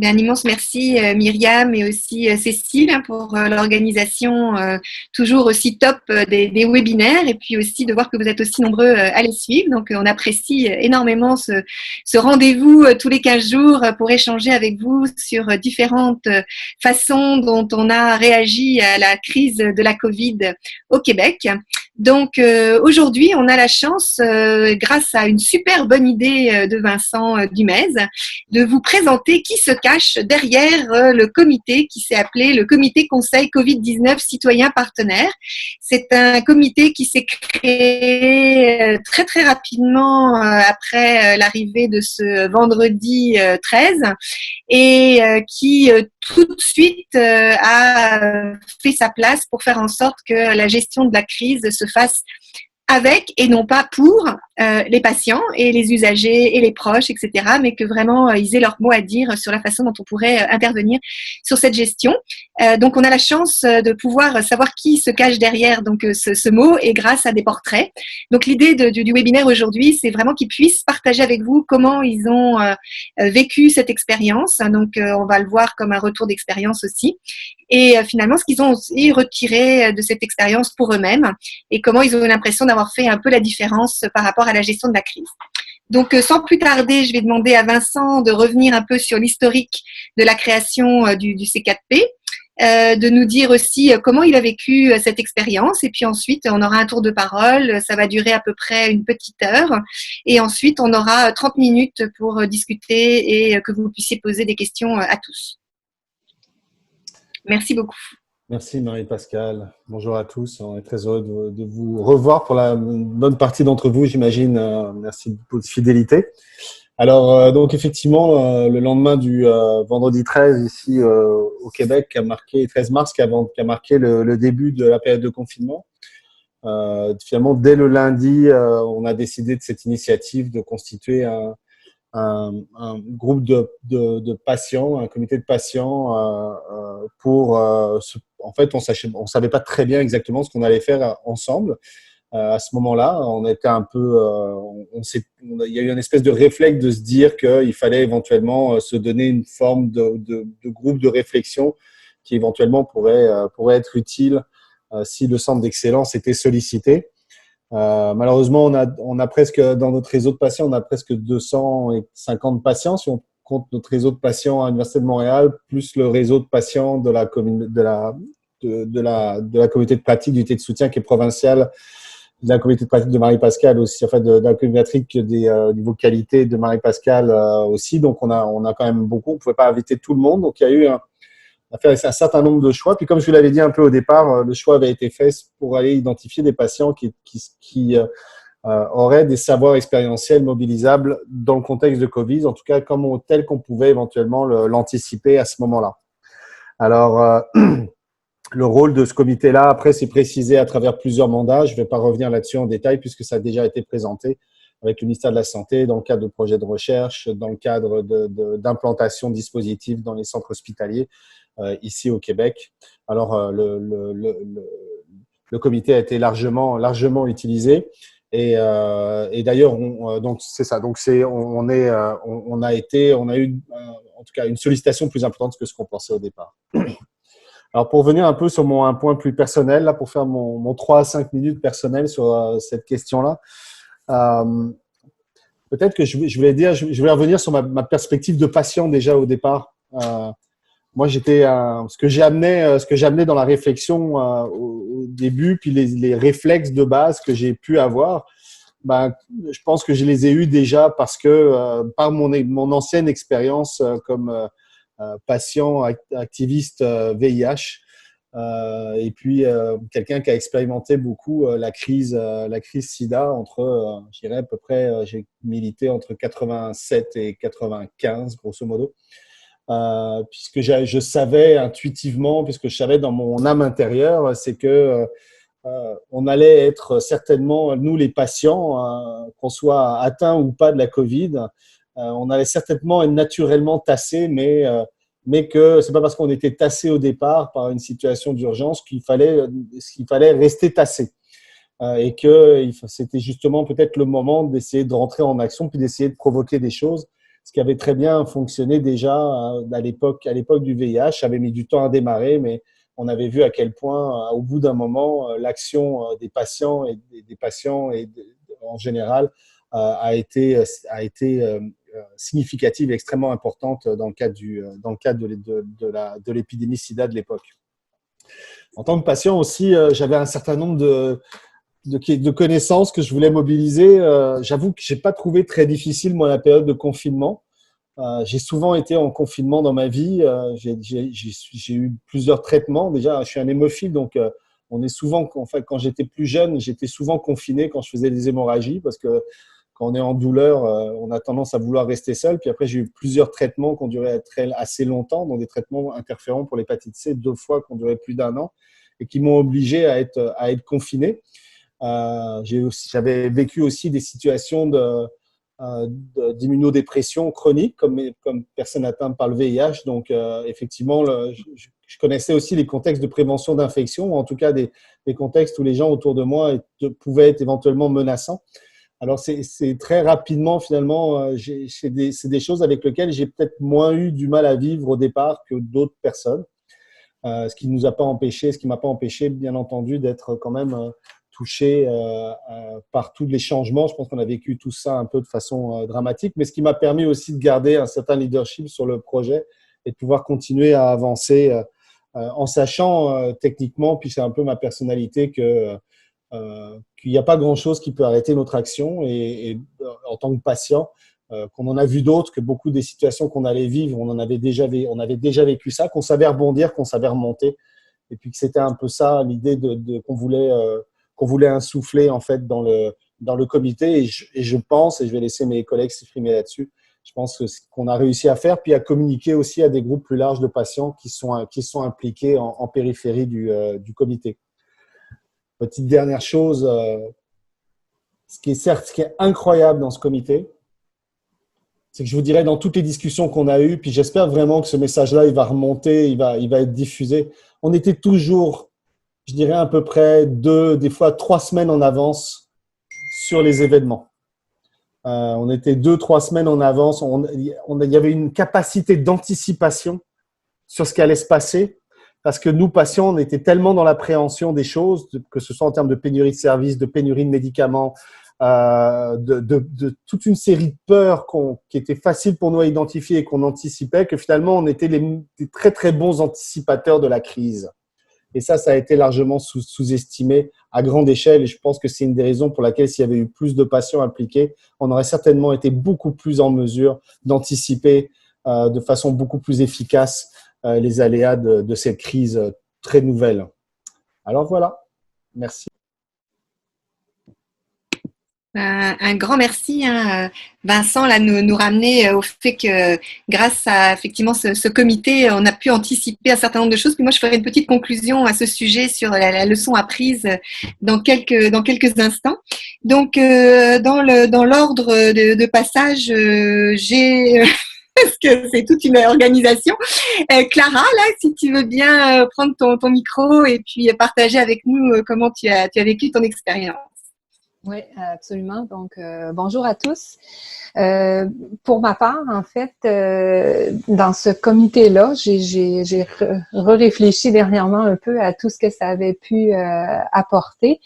Un immense merci Myriam et aussi Cécile pour l'organisation toujours aussi top des webinaires et puis aussi de voir que vous êtes aussi nombreux à les suivre. Donc on apprécie énormément ce rendez-vous tous les 15 jours pour échanger avec vous sur différentes façons dont on a réagi à la crise de la Covid au Québec. Donc aujourd'hui, on a la chance, grâce à une super bonne idée de Vincent Dumez, de vous présenter qui se cache derrière le comité qui s'est appelé le Comité Conseil Covid-19 Citoyens Partenaires. C'est un comité qui s'est créé très très rapidement après l'arrivée de ce vendredi 13 et qui tout de suite a fait sa place pour faire en sorte que la gestion de la crise se fasse avec et non pas pour les patients et les usagers et les proches, etc., mais que vraiment ils aient leur mot à dire sur la façon dont on pourrait intervenir sur cette gestion. Donc, on a la chance de pouvoir savoir qui se cache derrière donc ce mot et grâce à des portraits. Donc, l'idée du webinaire aujourd'hui, c'est vraiment qu'ils puissent partager avec vous comment ils ont vécu cette expérience. Donc, on va le voir comme un retour d'expérience aussi. Et finalement, ce qu'ils ont aussi retiré de cette expérience pour eux-mêmes et comment ils ont l'impression d'avoir fait un peu la différence par rapport à la gestion de la crise. Donc, sans plus tarder, je vais demander à Vincent de revenir un peu sur l'historique de la création du C4P, de nous dire aussi comment il a vécu cette expérience. Et puis ensuite, on aura un tour de parole. Ça va durer à peu près une petite heure. Et ensuite, on aura 30 minutes pour discuter et que vous puissiez poser des questions à tous. Merci beaucoup. Merci Marie-Pascale. Bonjour à tous. On est très heureux de vous revoir pour la bonne partie d'entre vous, j'imagine. Merci de votre fidélité. Alors, donc effectivement, le lendemain du vendredi 13 ici au Québec, 13 mars, qui a marqué le début de la période de confinement. Finalement, dès le lundi, on a décidé de cette initiative de constituer un groupe de patients, un comité de patients en fait, on savait pas très bien exactement ce qu'on allait faire ensemble. À ce moment-là, on était un peu, il y a eu une espèce de réflexe de se dire qu'il fallait éventuellement se donner une forme de groupe de réflexion qui éventuellement pourrait être utile si le centre d'excellence était sollicité. Malheureusement, on a presque, dans notre réseau de patients, on a presque 250 patients, si on compte notre réseau de patients à l'Université de Montréal, plus le réseau de patients de la communauté de pratique d'unité de soutien qui est provinciale, de la communauté de pratique de Marie-Pascale aussi, enfin de la communauté des niveau qualité de Marie-Pascale aussi. Donc, on a quand même beaucoup. On pouvait pas inviter tout le monde. Donc, il y a eu on a fait un certain nombre de choix. Puis, comme je vous l'avais dit un peu au départ, le choix avait été fait pour aller identifier des patients qui auraient des savoirs expérientiels mobilisables dans le contexte de Covid, en tout cas tel qu'on pouvait éventuellement l'anticiper à ce moment-là. Alors, le rôle de ce comité-là, après, c'est précisé à travers plusieurs mandats. Je ne vais pas revenir là-dessus en détail puisque ça a déjà été présenté avec le ministère de la Santé dans le cadre de projets de recherche, dans le cadre d'implantation de dispositifs dans les centres hospitaliers ici au Québec. Alors, le comité a été largement utilisé. Et d'ailleurs, donc c'est ça. Donc on a eu en tout cas une sollicitation plus importante que ce qu'on pensait au départ. Alors, pour revenir un peu sur un point plus personnel, là, pour faire mon 3 à 5 minutes personnel sur cette question-là, peut-être que je voulais revenir sur ma perspective de patient déjà au départ. Moi, ce que j'amenais dans la réflexion au début, puis les réflexes de base que j'ai pu avoir, je pense que je les ai eus déjà parce que par mon ancienne expérience comme patient activiste VIH et puis quelqu'un qui a expérimenté beaucoup la crise SIDA je dirais à peu près, j'ai milité entre 87 et 95 grosso modo, puisque je savais intuitivement, puisque je savais dans mon âme intérieure, c'est que on allait être certainement, nous les patients, qu'on soit atteints ou pas de la Covid, on allait certainement être naturellement tassés, mais que c'est pas parce qu'on était tassé au départ par une situation d'urgence qu'il fallait rester tassé. Et que c'était justement peut-être le moment d'essayer de rentrer en action puis d'essayer de provoquer des choses. ce qui avait très bien fonctionné déjà à l'époque du VIH. Ça avait mis du temps à démarrer, mais on avait vu à quel point, au bout d'un moment, l'action des patients et des patients en général a été significative et extrêmement importante dans le cadre de l'épidémie SIDA de l'époque. En tant que patient aussi, j'avais un certain nombre de connaissances que je voulais mobiliser. J'avoue que j'ai pas trouvé très difficile, moi, la période de confinement. J'ai souvent été en confinement dans ma vie. J'ai eu plusieurs traitements. Déjà, je suis un hémophile, donc on est souvent, en fait, quand j'étais plus jeune, j'étais souvent confiné quand je faisais des hémorragies parce que quand on est en douleur, on a tendance à vouloir rester seul. Puis après, j'ai eu plusieurs traitements qui ont duré assez longtemps, donc des traitements interférents pour l'hépatite C, 2 fois qui ont duré plus d'1 an et qui m'ont obligé à être confiné. J'avais vécu aussi des situations d'immunodépression chronique comme personne atteinte par le VIH. Donc, effectivement, je connaissais aussi les contextes de prévention d'infection, ou en tout cas des contextes où les gens autour de moi pouvaient être éventuellement menaçants. Alors, c'est très rapidement, finalement, c'est des choses avec lesquelles j'ai peut-être moins eu du mal à vivre au départ que d'autres personnes. Ce qui m'a pas empêché, bien entendu, d'être quand même touché par tous les changements. Je pense qu'on a vécu tout ça un peu de façon dramatique, mais ce qui m'a permis aussi de garder un certain leadership sur le projet et de pouvoir continuer à avancer en sachant techniquement, puis c'est un peu ma personnalité, qu'il n'y a pas grand-chose qui peut arrêter notre action et en tant que patient, qu'on en a vu d'autres, que beaucoup des situations qu'on allait vivre, on avait déjà vécu ça, qu'on savait rebondir, qu'on savait remonter, et puis que c'était un peu ça l'idée qu'on voulait insuffler en fait dans le comité. Et je pense, et je vais laisser mes collègues s'exprimer là-dessus, je pense que ce qu'on a réussi à faire, puis à communiquer aussi à des groupes plus larges de patients qui sont impliqués en périphérie du comité. Petite dernière chose, ce qui est incroyable dans ce comité, c'est que je vous dirais dans toutes les discussions qu'on a eues, puis j'espère vraiment que ce message-là, il va remonter, il va être diffusé. On était toujours, je dirais à peu près 2, des fois 3 semaines en avance sur les événements. On était 2-3 semaines en avance. Il y avait une capacité d'anticipation sur ce qui allait se passer. Parce que nous, patients, on était tellement dans l'appréhension des choses, que ce soit en termes de pénurie de services, de pénurie de médicaments, de toute une série de peurs qui étaient faciles pour nous à identifier et qu'on anticipait, que finalement, on était des très, très bons anticipateurs de la crise. Et ça a été largement sous-estimé à grande échelle. Et je pense que c'est une des raisons pour laquelle, s'il y avait eu plus de patients impliqués, on aurait certainement été beaucoup plus en mesure d'anticiper de façon beaucoup plus efficace les aléas de cette crise très nouvelle. Alors voilà, merci. Un grand merci, hein, Vincent, là, nous ramener au fait que grâce à effectivement ce comité, on a pu anticiper un certain nombre de choses. Puis moi, je ferai une petite conclusion à ce sujet sur la leçon apprise dans quelques instants. Donc, dans l'ordre de passage, j'ai parce que c'est toute une organisation. Clara, là, si tu veux bien prendre ton micro et puis partager avec nous comment tu as vécu ton expérience. Oui, absolument. Donc, bonjour à tous. Pour ma part, en fait, dans ce comité-là, j'ai réfléchi dernièrement un peu à tout ce que ça avait pu apporter.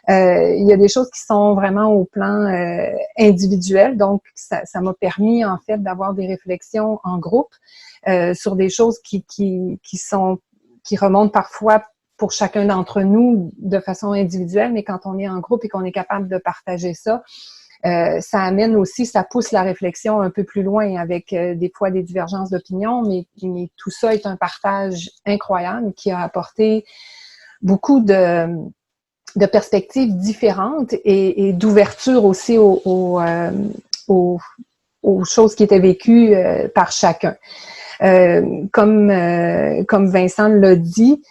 Il y a des choses qui sont vraiment au plan individuel, donc ça m'a permis en fait d'avoir des réflexions en groupe sur des choses qui remontent parfois pour chacun d'entre nous de façon individuelle, mais quand on est en groupe et qu'on est capable de partager ça, ça amène aussi, ça pousse la réflexion un peu plus loin avec des fois des divergences d'opinion, mais tout ça est un partage incroyable qui a apporté beaucoup de perspectives différentes et d'ouverture aussi aux choses qui étaient vécues par chacun. Comme Vincent l'a dit,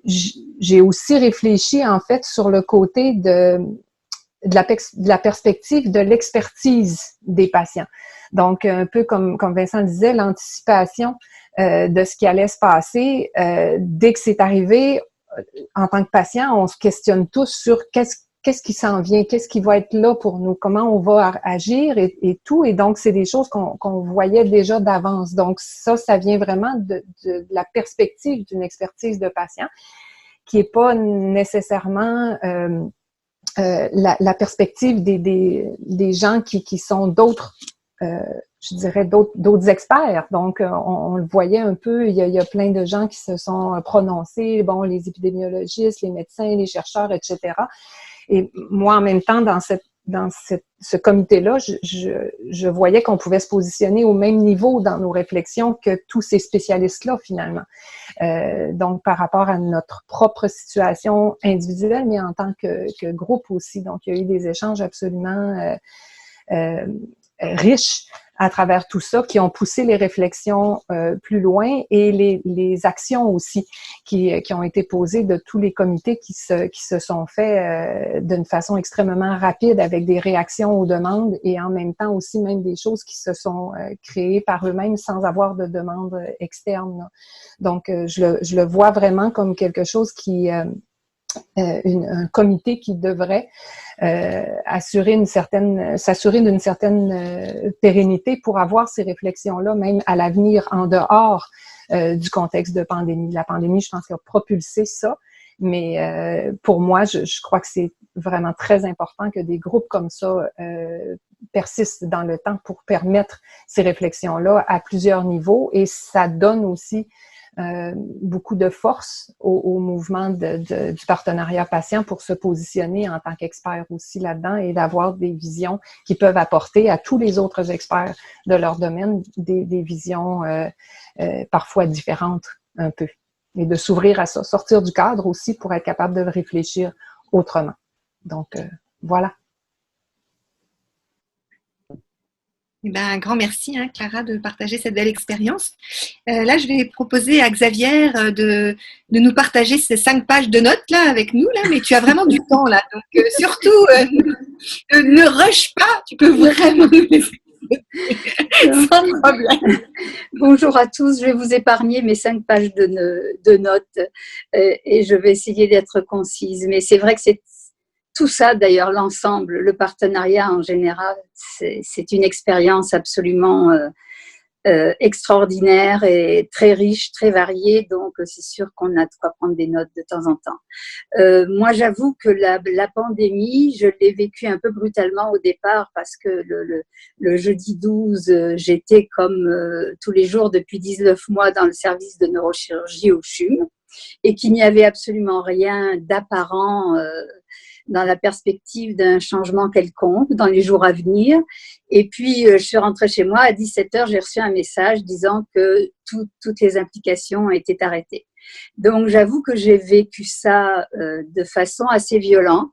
j'ai aussi réfléchi en fait sur le côté de la perspective de l'expertise des patients. Donc, un peu comme Vincent disait, l'anticipation de ce qui allait se passer. Dès que c'est arrivé, en tant que patient, on se questionne tous sur qu'est-ce qui s'en vient, qu'est-ce qui va être là pour nous, comment on va agir et tout. Et donc, c'est des choses qu'on voyait déjà d'avance. Donc, ça vient vraiment de la perspective d'une expertise de patient qui est pas nécessairement la perspective des gens qui sont d'autres, je dirais, d'autres experts. Donc, on le voyait un peu, il y a plein de gens qui se sont prononcés, bon, les épidémiologistes, les médecins, les chercheurs, etc. Et moi, en même temps, dans ce comité-là, je voyais qu'on pouvait se positionner au même niveau dans nos réflexions que tous ces spécialistes-là, finalement. Donc, par rapport à notre propre situation individuelle, mais en tant que groupe aussi. Donc, il y a eu des échanges absolument riches à travers tout ça, qui ont poussé les réflexions plus loin et les actions aussi qui ont été posées de tous les comités qui se sont faits d'une façon extrêmement rapide avec des réactions aux demandes et en même temps aussi même des choses qui se sont créées par eux-mêmes sans avoir de demande externe. Là. Donc, je le vois vraiment comme quelque chose qui... un comité qui devrait s'assurer d'une certaine pérennité pour avoir ces réflexions-là, même à l'avenir, en dehors du contexte de pandémie. La pandémie, je pense qu'elle a propulsé ça, mais pour moi, je crois que c'est vraiment très important que des groupes comme ça persistent dans le temps pour permettre ces réflexions-là à plusieurs niveaux et ça donne aussi beaucoup de force au mouvement du partenariat patient pour se positionner en tant qu'expert aussi là-dedans et d'avoir des visions qui peuvent apporter à tous les autres experts de leur domaine des visions parfois différentes un peu et de s'ouvrir à ça, sortir du cadre aussi pour être capable de réfléchir autrement. Donc, voilà. Eh ben, un grand merci, hein, Clara, de partager cette belle expérience. Là, je vais proposer à Xavier de nous partager ces 5 pages de notes là avec nous, là, mais tu as vraiment du temps là. Donc, surtout, ne rush pas, tu peux vraiment nous laisser sans problème. Bonjour à tous, je vais vous épargner mes 5 pages de notes et je vais essayer d'être concise. Mais c'est vrai que c'est tout ça, d'ailleurs, l'ensemble, le partenariat en général, c'est une expérience absolument extraordinaire et très riche, très variée. Donc, c'est sûr qu'on a de quoi prendre des notes de temps en temps. Moi, j'avoue que la pandémie, je l'ai vécue un peu brutalement au départ parce que le jeudi 12, j'étais comme tous les jours depuis 19 mois dans le service de neurochirurgie au CHUM et qu'il n'y avait absolument rien d'apparent dans la perspective d'un changement quelconque dans les jours à venir. Et puis, je suis rentrée chez moi à 17h, j'ai reçu un message disant que toutes les implications étaient arrêtées. Donc, j'avoue que j'ai vécu ça de façon assez violente.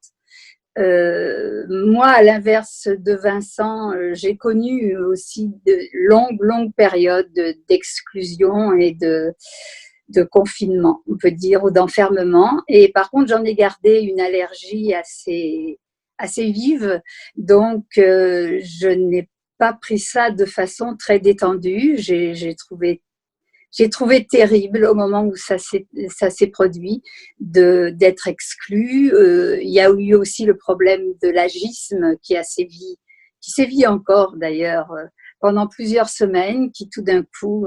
Moi, à l'inverse de Vincent, j'ai connu aussi de longues périodes d'exclusion et de confinement, on peut dire, ou d'enfermement. Et par contre, j'en ai gardé une allergie assez vive. Donc, je n'ai pas pris ça de façon très détendue. J'ai trouvé terrible au moment où ça s'est produit d'être exclu. Il y a eu aussi le problème de l'agisme qui sévit encore d'ailleurs pendant plusieurs semaines, qui tout d'un coup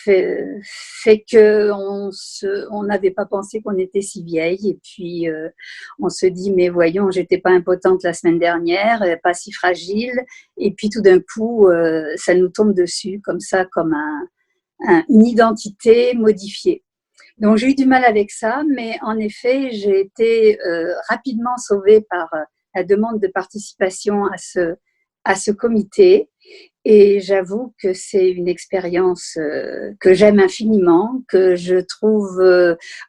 fait que on n'avait pas pensé qu'on était si vieille et puis on se dit mais voyons, j'étais pas impotente la semaine dernière, pas si fragile et puis tout d'un coup ça nous tombe dessus comme ça, comme une identité modifiée. Donc j'ai eu du mal avec ça, mais en effet j'ai été rapidement sauvée par la demande de participation à ce comité. Et j'avoue que c'est une expérience que j'aime infiniment, que je trouve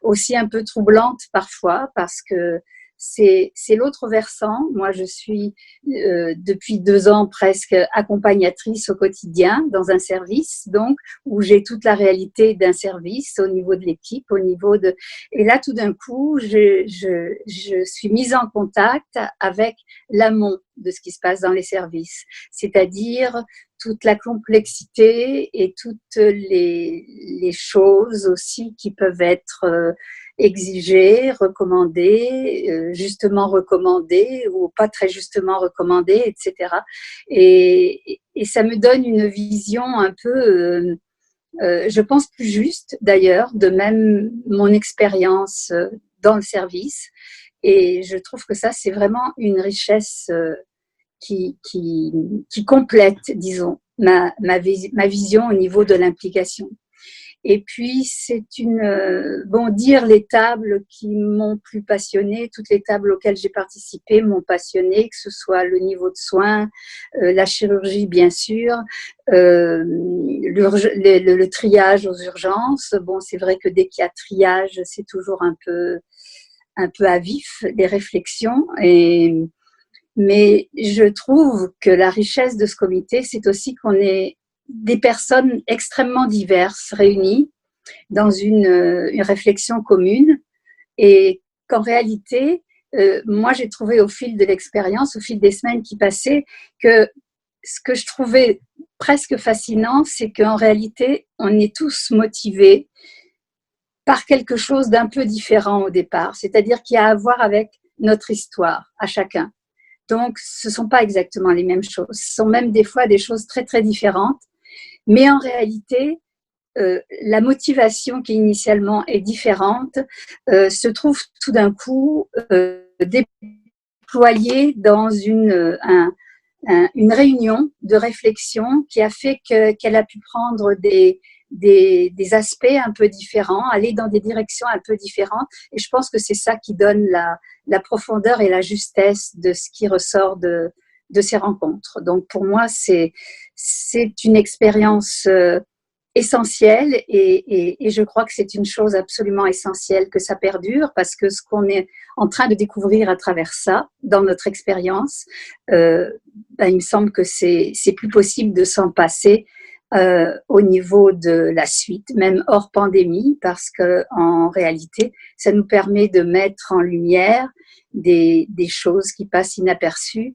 aussi un peu troublante parfois parce que c'est l'autre versant. Moi, je suis depuis 2 ans presque accompagnatrice au quotidien dans un service, donc où j'ai toute la réalité d'un service au niveau de l'équipe, au niveau de. Et là, tout d'un coup, je suis mise en contact avec l'amont de ce qui se passe dans les services, c'est-à-dire toute la complexité et toutes les choses aussi qui peuvent être exiger, recommander, justement recommander ou pas très justement recommander, etc. Et ça me donne une vision un peu, je pense plus juste d'ailleurs, de même mon expérience dans le service. Et je trouve que ça, c'est vraiment une richesse qui complète, disons, ma vision au niveau de l'implication. Et puis, c'est dire les tables qui m'ont plus passionnée, toutes les tables auxquelles j'ai participé m'ont passionnée, que ce soit le niveau de soins, la chirurgie, bien sûr, le triage aux urgences. Bon, c'est vrai que dès qu'il y a triage, c'est toujours un peu à vif, les réflexions. Mais je trouve que la richesse de ce comité, c'est aussi qu'on est des personnes extrêmement diverses réunies dans une réflexion commune et qu'en réalité, moi j'ai trouvé au fil de l'expérience, au fil des semaines qui passaient, que ce que je trouvais presque fascinant, c'est qu'en réalité, on est tous motivés par quelque chose d'un peu différent au départ, c'est-à-dire qu'il y a à voir avec notre histoire à chacun. Donc, ce ne sont pas exactement les mêmes choses. Ce sont même des fois des choses très, très différentes. Mais en réalité, la motivation qui initialement est différente se trouve tout d'un coup déployée dans une réunion de réflexion qui a fait qu'elle a pu prendre des aspects un peu différents, aller dans des directions un peu différentes. Et je pense que c'est ça qui donne la profondeur et la justesse de ce qui ressort de ces rencontres. Donc pour moi, c'est une expérience essentielle et je crois que c'est une chose absolument essentielle que ça perdure parce que ce qu'on est en train de découvrir à travers ça, dans notre expérience, il me semble que c'est plus possible de s'en passer au niveau de la suite, même hors pandémie, parce que en réalité, ça nous permet de mettre en lumière des choses qui passent inaperçues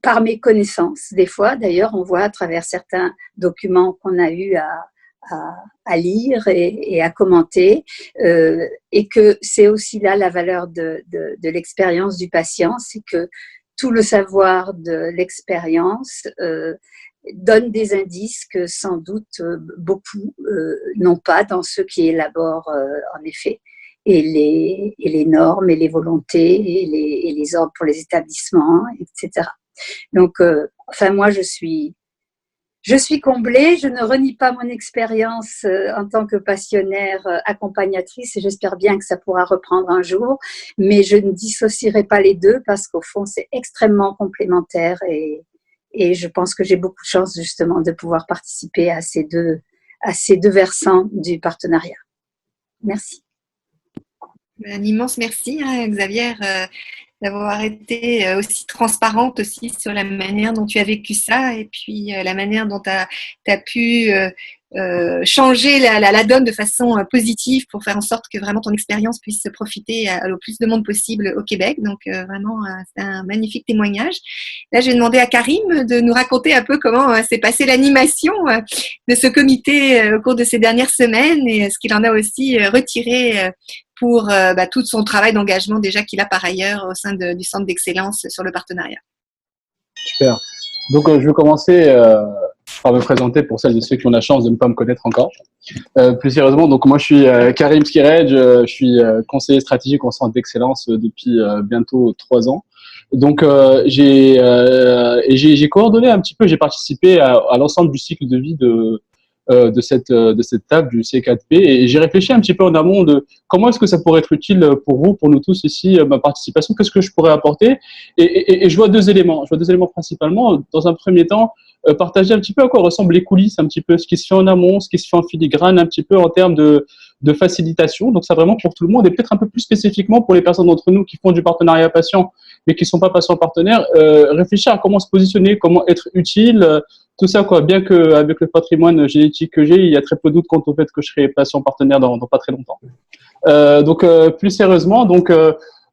par méconnaissance. Des fois, d'ailleurs, on voit à travers certains documents qu'on a eu à lire et à commenter, et que c'est aussi là la valeur de l'expérience du patient, c'est que tout le savoir de l'expérience donne des indices que sans doute beaucoup n'ont pas dans ceux qui élaborent en effet et les normes et les volontés et les ordres pour les établissements, etc. Donc, moi, je suis comblée. Je ne renie pas mon expérience en tant que passionnaire accompagnatrice et j'espère bien que ça pourra reprendre un jour. Mais je ne dissocierai pas les deux parce qu'au fond, c'est extrêmement complémentaire et je pense que j'ai beaucoup de chance justement de pouvoir participer à ces deux versants du partenariat. Merci. Un immense merci, Xavier, d'avoir été aussi transparente aussi sur la manière dont tu as vécu ça et puis la manière dont tu as pu changer la donne de façon positive pour faire en sorte que vraiment ton expérience puisse profiter au plus de monde possible au Québec. Donc vraiment, c'est un magnifique témoignage. Là, je vais demander à Karim de nous raconter un peu comment s'est passée l'animation de ce comité au cours de ces dernières semaines et ce qu'il en a aussi retiré pour tout son travail d'engagement déjà qu'il a par ailleurs au sein du Centre d'excellence sur le partenariat. Super. Donc, je vais commencer par me présenter pour celles et ceux qui ont la chance de ne pas me connaître encore. Plus sérieusement, donc moi je suis Karim Skirej, je suis conseiller stratégique au Centre d'excellence depuis bientôt 3 ans. Donc j'ai coordonné un petit peu, j'ai participé à l'ensemble du cycle de vie de cette table du C4P et j'ai réfléchi un petit peu en amont de comment est-ce que ça pourrait être utile pour vous, pour nous tous ici, ma participation, qu'est-ce que je pourrais apporter et je vois deux éléments principalement. Dans un premier temps, partager un petit peu à quoi ressemblent les coulisses, un petit peu ce qui se fait en amont, ce qui se fait en filigrane, un petit peu en termes de facilitation. Donc ça vraiment pour tout le monde et peut-être un peu plus spécifiquement pour les personnes d'entre nous qui font du partenariat patient mais qui ne sont pas patients partenaires, réfléchir à comment se positionner, comment être utile, tout ça quoi. Bien qu'avec le patrimoine génétique que j'ai, il y a très peu de doute quant au fait que je serai patient partenaire dans pas très longtemps. Donc plus sérieusement, donc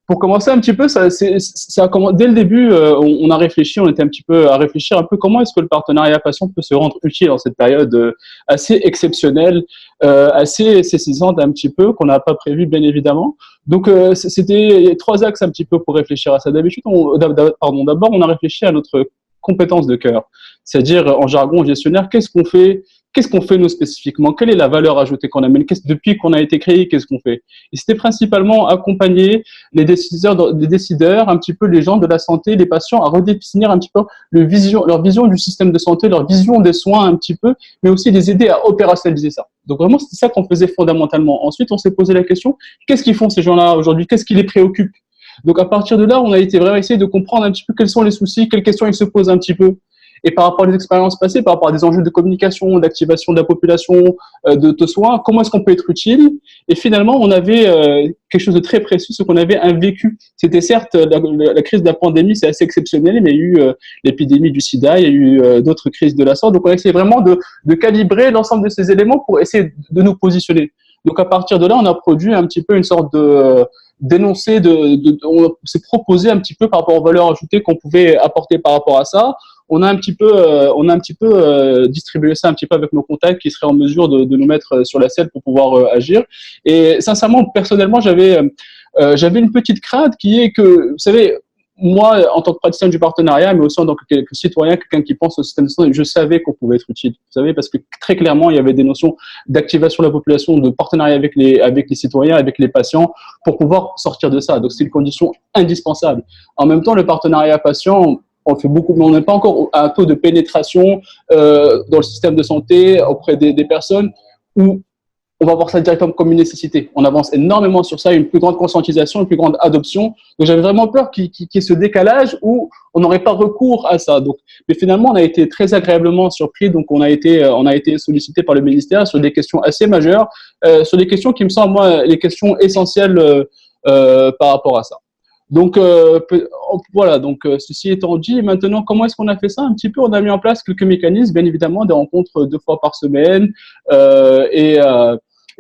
Pour commencer un petit peu, dès le début, on a réfléchi, on était un petit peu à réfléchir un peu comment est-ce que le partenariat patient peut se rendre utile dans cette période assez exceptionnelle, assez saisissante un petit peu, qu'on n'a pas prévu bien évidemment. Donc, c'était 3 axes un petit peu pour réfléchir à ça. D'habitude, d'abord, on a réfléchi à notre compétence de cœur, c'est-à-dire en jargon gestionnaire, qu'est-ce qu'on fait nous spécifiquement? Quelle est la valeur ajoutée qu'on amène? Depuis qu'on a été créé, qu'est-ce qu'on fait? Et c'était principalement accompagner les décideurs, un petit peu les gens de la santé, les patients, à redéfinir un petit peu leur vision du système de santé, leur vision des soins un petit peu, mais aussi les aider à opérationnaliser ça. Donc vraiment, c'était ça qu'on faisait fondamentalement. Ensuite, on s'est posé la question, qu'est-ce qu'ils font ces gens-là aujourd'hui? Qu'est-ce qui les préoccupe? Donc à partir de là, on a été vraiment essayer de comprendre un petit peu quels sont les soucis, quelles questions ils se posent un petit peu. Et par rapport aux expériences passées, par rapport à des enjeux de communication, d'activation de la population, de soins, comment est-ce qu'on peut être utile? Et finalement, on avait quelque chose de très précieux, ce qu'on avait un vécu. C'était certes la crise de la pandémie, c'est assez exceptionnel, mais il y a eu l'épidémie du sida, il y a eu d'autres crises de la sorte. Donc on a essayé vraiment de calibrer l'ensemble de ces éléments pour essayer de nous positionner. Donc à partir de là, on a produit un petit peu une sorte d'énoncé, on s'est proposé un petit peu par rapport aux valeurs ajoutées qu'on pouvait apporter par rapport à ça. On a un petit peu distribué ça un petit peu avec nos contacts qui seraient en mesure de nous mettre sur la selle pour pouvoir agir. Et sincèrement, personnellement, j'avais une petite crainte qui est que, vous savez, moi, en tant que praticien du partenariat, mais aussi en tant que citoyen, quelqu'un qui pense au système de santé, je savais qu'on pouvait être utile. Vous savez, parce que très clairement, il y avait des notions d'activation de la population, de partenariat avec les citoyens, avec les patients, pour pouvoir sortir de ça. Donc, c'est une condition indispensable. En même temps, le partenariat patient, on fait beaucoup, mais on n'est pas encore à un taux de pénétration dans le système de santé auprès des personnes où on va voir ça directement comme une nécessité. On avance énormément sur ça, une plus grande conscientisation, une plus grande adoption. Donc, j'avais vraiment peur qu'il y ait ce décalage où on n'aurait pas recours à ça. Donc, mais finalement, on a été très agréablement surpris. Donc, on a été sollicité par le ministère sur des questions assez majeures, sur des questions qui me semblent, moi, les questions essentielles par rapport à ça. Donc, voilà. Donc, ceci étant dit, maintenant, comment est-ce qu'on a fait ça? Un petit peu, on a mis en place quelques mécanismes, bien évidemment, des rencontres 2 fois par semaine,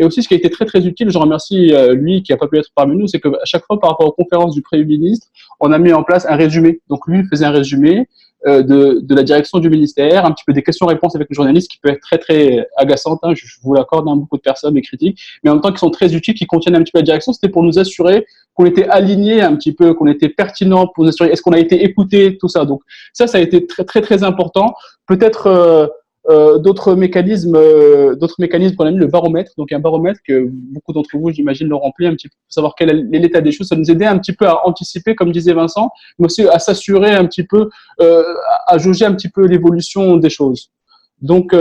et aussi, ce qui a été très, très utile, je remercie lui qui n'a pas pu être parmi nous, c'est qu'à chaque fois, par rapport aux conférences du Premier ministre, on a mis en place un résumé. Donc, lui faisait un résumé de la direction du ministère, un petit peu des questions-réponses avec les journalistes qui peut être très, très agaçantes, hein, je vous l'accorde, hein, beaucoup de personnes, des critiques, mais en même temps qui sont très utiles, qui contiennent un petit peu la direction. C'était pour nous assurer qu'on était aligné un petit peu, qu'on était pertinent, pour nous assurer est-ce qu'on a été écouté, tout ça. Donc, ça a été très, très, très important. Peut-être d'autres mécanismes qu'on a mis, le baromètre, donc un baromètre que beaucoup d'entre vous, j'imagine, l'ont rempli un petit peu pour savoir quel est l'état des choses. Ça nous aidait un petit peu à anticiper, comme disait Vincent, mais aussi à s'assurer un petit peu, à jauger un petit peu l'évolution des choses. Donc,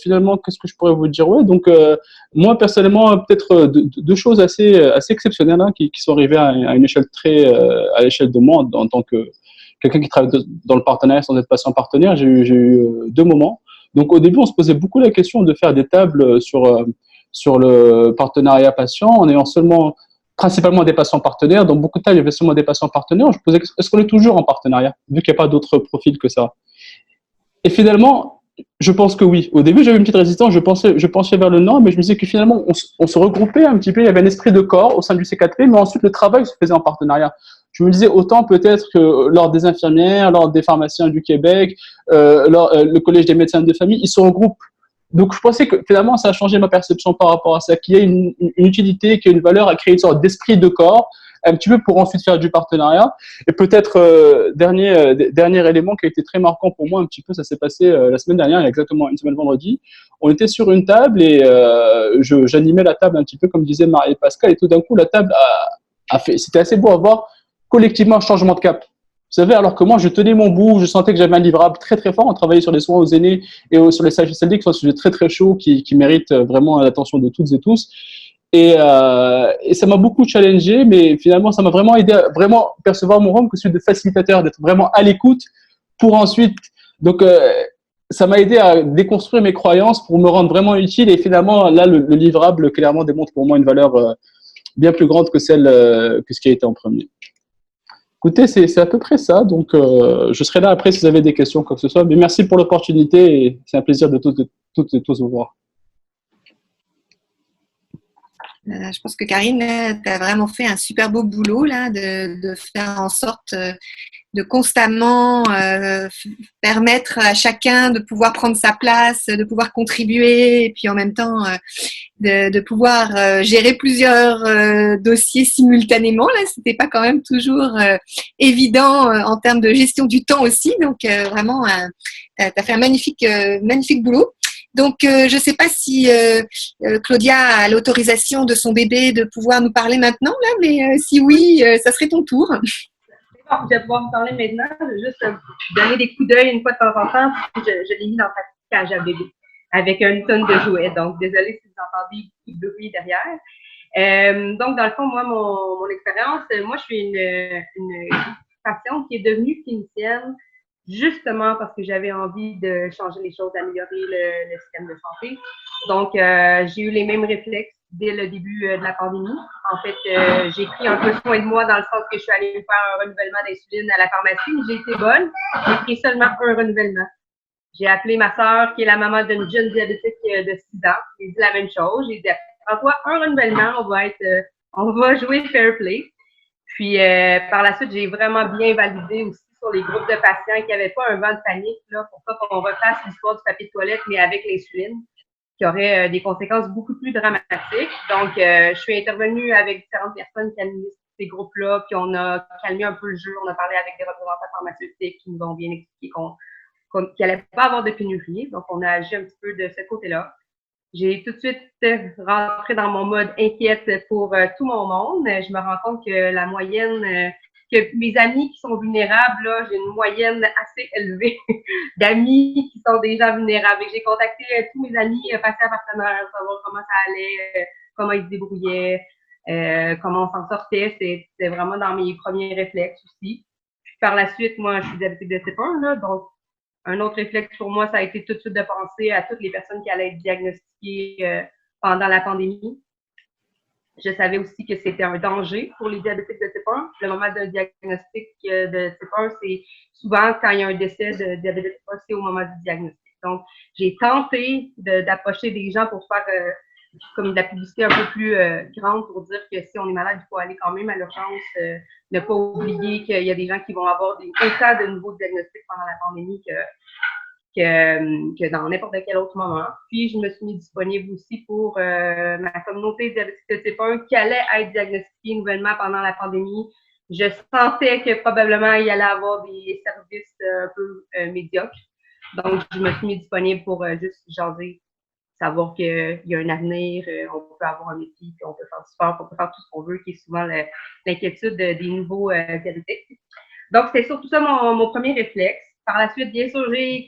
finalement, qu'est-ce que je pourrais vous dire? Ouais, donc, moi, personnellement, peut-être 2 choses assez exceptionnelles hein, qui sont arrivées à une échelle à l'échelle de moi, en tant que quelqu'un qui travaille dans le partenariat sans être patient partenaire. J'ai eu 2 moments. Donc, au début, on se posait beaucoup la question de faire des tables sur le partenariat patient en ayant principalement des patients partenaires. Dans beaucoup de tables, il y avait seulement des patients partenaires. Je me posais, est-ce qu'on est toujours en partenariat, vu qu'il n'y a pas d'autres profils que ça? Et finalement, je pense que oui. Au début, j'avais une petite résistance, je penchais vers le non, mais je me disais que finalement, on se regroupait un petit peu, il y avait un esprit de corps au sein du C4P, mais ensuite, le travail se faisait en partenariat. Je me disais autant peut-être que lors des infirmières, lors des pharmaciens du Québec, le Collège des médecins de famille, ils se regroupent. Donc, je pensais que finalement, ça a changé ma perception par rapport à ça, qu'il y a une utilité, qu'il y a une valeur à créer une sorte d'esprit de corps, un petit peu pour ensuite faire du partenariat. Et peut-être, dernier élément qui a été très marquant pour moi, un petit peu, ça s'est passé la semaine dernière, il y a exactement une semaine vendredi. On était sur une table et j'animais la table un petit peu, comme disait Marie et Pascal, et tout d'un coup, la table a fait, c'était assez beau à voir, collectivement un changement de cap. Vous savez, alors que moi, je tenais mon bout, je sentais que j'avais un livrable très, très fort. On travaillait sur les soins aux aînés et sur les CHSLD, qui sont un sujet très, très chaud, qui méritent vraiment l'attention de toutes et tous. Et ça m'a beaucoup challengé, mais finalement, ça m'a vraiment aidé à vraiment percevoir mon rôle que celui de facilitateur, d'être vraiment à l'écoute pour ensuite. Donc, ça m'a aidé à déconstruire mes croyances pour me rendre vraiment utile. Et finalement, là, le livrable, clairement, démontre pour moi une valeur bien plus grande que que ce qui a été en premier. Écoutez, c'est à peu près ça. Donc, je serai là après si vous avez des questions, quoi que ce soit. Mais merci pour l'opportunité et c'est un plaisir de tous vous voir. Je pense que Karine, tu as vraiment fait un super beau boulot là, de faire en sorte de constamment permettre à chacun de pouvoir prendre sa place, de pouvoir contribuer, et puis en même temps de pouvoir gérer plusieurs dossiers simultanément. Là, c'était pas quand même toujours évident en termes de gestion du temps aussi. Donc vraiment, tu as fait un magnifique boulot. Donc, je ne sais pas si Claudia a l'autorisation de son bébé de pouvoir nous parler maintenant, là, mais si oui, ça serait ton tour. Bon, je vais pouvoir vous parler maintenant. Je vais juste donner des coups d'œil une fois de temps en temps. Je l'ai mis dans sa cage à bébé avec une tonne de jouets. Donc, désolée si vous entendez du bruit derrière. Donc, dans le fond, moi, mon expérience, moi, je suis une patiente qui est devenue clinicienne justement parce que j'avais envie de changer les choses, d'améliorer le système de santé. Donc, j'ai eu les mêmes réflexes dès le début de la pandémie. En fait, j'ai pris un peu soin de moi dans le sens que je suis allée faire un renouvellement d'insuline à la pharmacie, mais j'ai été bonne. J'ai pris seulement un renouvellement. J'ai appelé ma sœur, qui est la maman d'une jeune diabétique de 6 ans. J'ai dit la même chose. J'ai dit, prends-toi un renouvellement, on va jouer fair play. Puis, par la suite, j'ai vraiment bien validé aussi sur les groupes de patients qui n'avaient pas un vent de panique, là, pour pas qu'on refasse l'histoire du papier de toilette, mais avec l'insuline, qui aurait des conséquences beaucoup plus dramatiques. Donc, je suis intervenue avec différentes personnes qui administrent ces groupes-là, puis on a calmé un peu le jeu. On a parlé avec des représentants pharmaceutiques qui nous ont bien expliqué qu'il n'allait pas avoir de pénurie. Donc, on a agi un petit peu de ce côté-là. J'ai tout de suite rentré dans mon mode inquiète pour tout mon monde. Je me rends compte que la moyenne, que mes amis qui sont vulnérables, là, j'ai une moyenne assez élevée d'amis qui sont des gens vulnérables. Et j'ai contacté tous mes amis patients partenaires, savoir comment ça allait, comment ils se débrouillaient, comment on s'en sortait. C'était vraiment dans mes premiers réflexes aussi. Puis par la suite, moi, je suis diabétique de type 1, là, donc un autre réflexe pour moi, ça a été tout de suite de penser à toutes les personnes qui allaient être diagnostiquées pendant la pandémie. Je savais aussi que c'était un danger pour les diabétiques de type 1. Le moment d'un diagnostic de type 1, c'est souvent quand il y a un décès de diabète de type 1, c'est au moment du diagnostic. Donc, j'ai tenté d'approcher des gens pour faire comme de la publicité un peu plus grande pour dire que si on est malade, il faut aller quand même à l'urgence. Ne pas oublier qu'il y a des gens qui vont avoir autant de nouveaux diagnostics pendant la pandémie que dans n'importe quel autre moment. Puis, je me suis mis disponible aussi pour ma communauté diabétique de type 1 qui allait être diagnostiquée nouvellement pendant la pandémie. Je sentais que probablement il allait avoir des services un peu médiocres. Donc, je me suis mis disponible pour juste jaser, savoir qu'il y a un avenir, on peut avoir un métier, puis on peut faire du sport, on peut faire tout ce qu'on veut, qui est souvent l'inquiétude des nouveaux diabétiques. Donc, c'est surtout ça mon premier réflexe. Par la suite, bien sûr, j'ai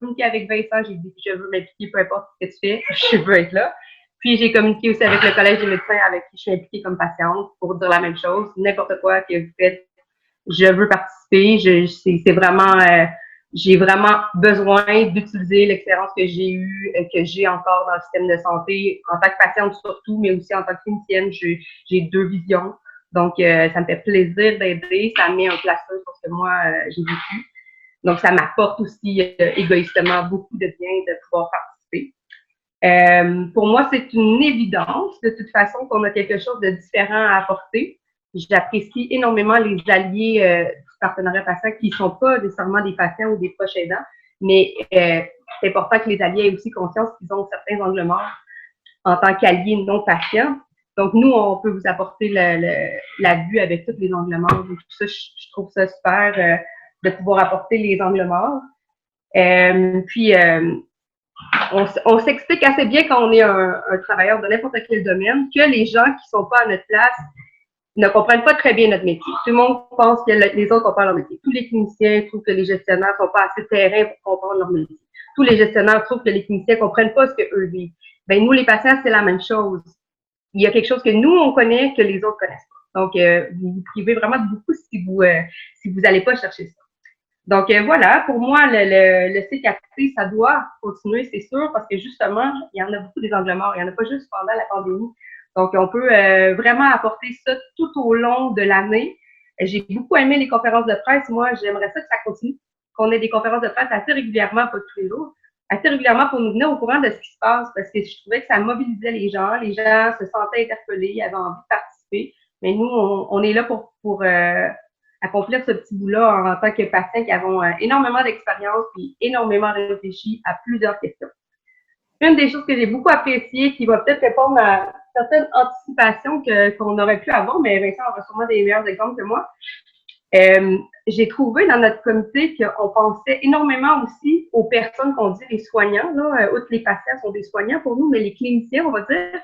communiqué avec Vincent, j'ai dit que je veux m'impliquer, peu importe ce que tu fais, je veux être là. Puis, j'ai communiqué aussi avec le Collège des médecins avec qui je suis impliquée comme patiente pour dire la même chose. N'importe quoi que vous faites, je veux participer. C'est vraiment... j'ai vraiment besoin d'utiliser l'expérience que j'ai eue, que j'ai encore dans le système de santé, en tant que patiente surtout, mais aussi en tant que clinicienne. J'ai deux visions. Donc, ça me fait plaisir d'aider. Ça met un plaster sur ce que moi, j'ai vécu. Donc, ça m'apporte aussi égoïstement beaucoup de bien de pouvoir participer. Pour moi, c'est une évidence, de toute façon, qu'on a quelque chose de différent à apporter. J'apprécie énormément les alliés du partenariat patient qui ne sont pas nécessairement des patients ou des proches aidants, mais c'est important que les alliés aient aussi conscience qu'ils ont certains angles morts en tant qu'alliés non patients. Donc, nous, on peut vous apporter la vue avec tous les angles morts. Donc, ça, je trouve ça super de pouvoir apporter les angles morts. On s'explique assez bien quand on est un travailleur de n'importe quel domaine que les gens qui ne sont pas à notre place ne comprennent pas très bien notre métier. Tout le monde pense que les autres comprennent leur métier. Tous les cliniciens trouvent que les gestionnaires ne sont pas assez terrain pour comprendre leur métier. Tous les gestionnaires trouvent que les cliniciens ne comprennent pas ce qu'eux vivent. Ben, nous, les patients, c'est la même chose. Il y a quelque chose que nous, on connaît que les autres ne connaissent pas. Donc, vous vous privez vraiment de beaucoup si vous n'allez pas chercher ça. Donc, voilà, pour moi, le CKT, ça doit continuer, c'est sûr, parce que justement, il y en a beaucoup des angles morts. Il n'y en a pas juste pendant la pandémie. Donc, on peut vraiment apporter ça tout au long de l'année. J'ai beaucoup aimé les conférences de presse. Moi, j'aimerais ça que ça continue, qu'on ait des conférences de presse assez régulièrement, pas tous les jours, assez régulièrement pour nous tenir au courant de ce qui se passe parce que je trouvais que ça mobilisait les gens se sentaient interpellés, avaient envie de participer. Mais nous, on est là pour accomplir ce petit bout-là en tant que patients qui avons énormément d'expérience et énormément réfléchi à plusieurs questions. Une des choses que j'ai beaucoup appréciées, qui va peut-être répondre à certaines anticipations qu'on aurait pu avoir, mais Vincent aura sûrement des meilleurs exemples que moi. J'ai trouvé dans notre comité qu'on pensait énormément aussi aux personnes qu'on dit les soignants. Là, outre les patients sont des soignants pour nous, mais les cliniciens, on va dire,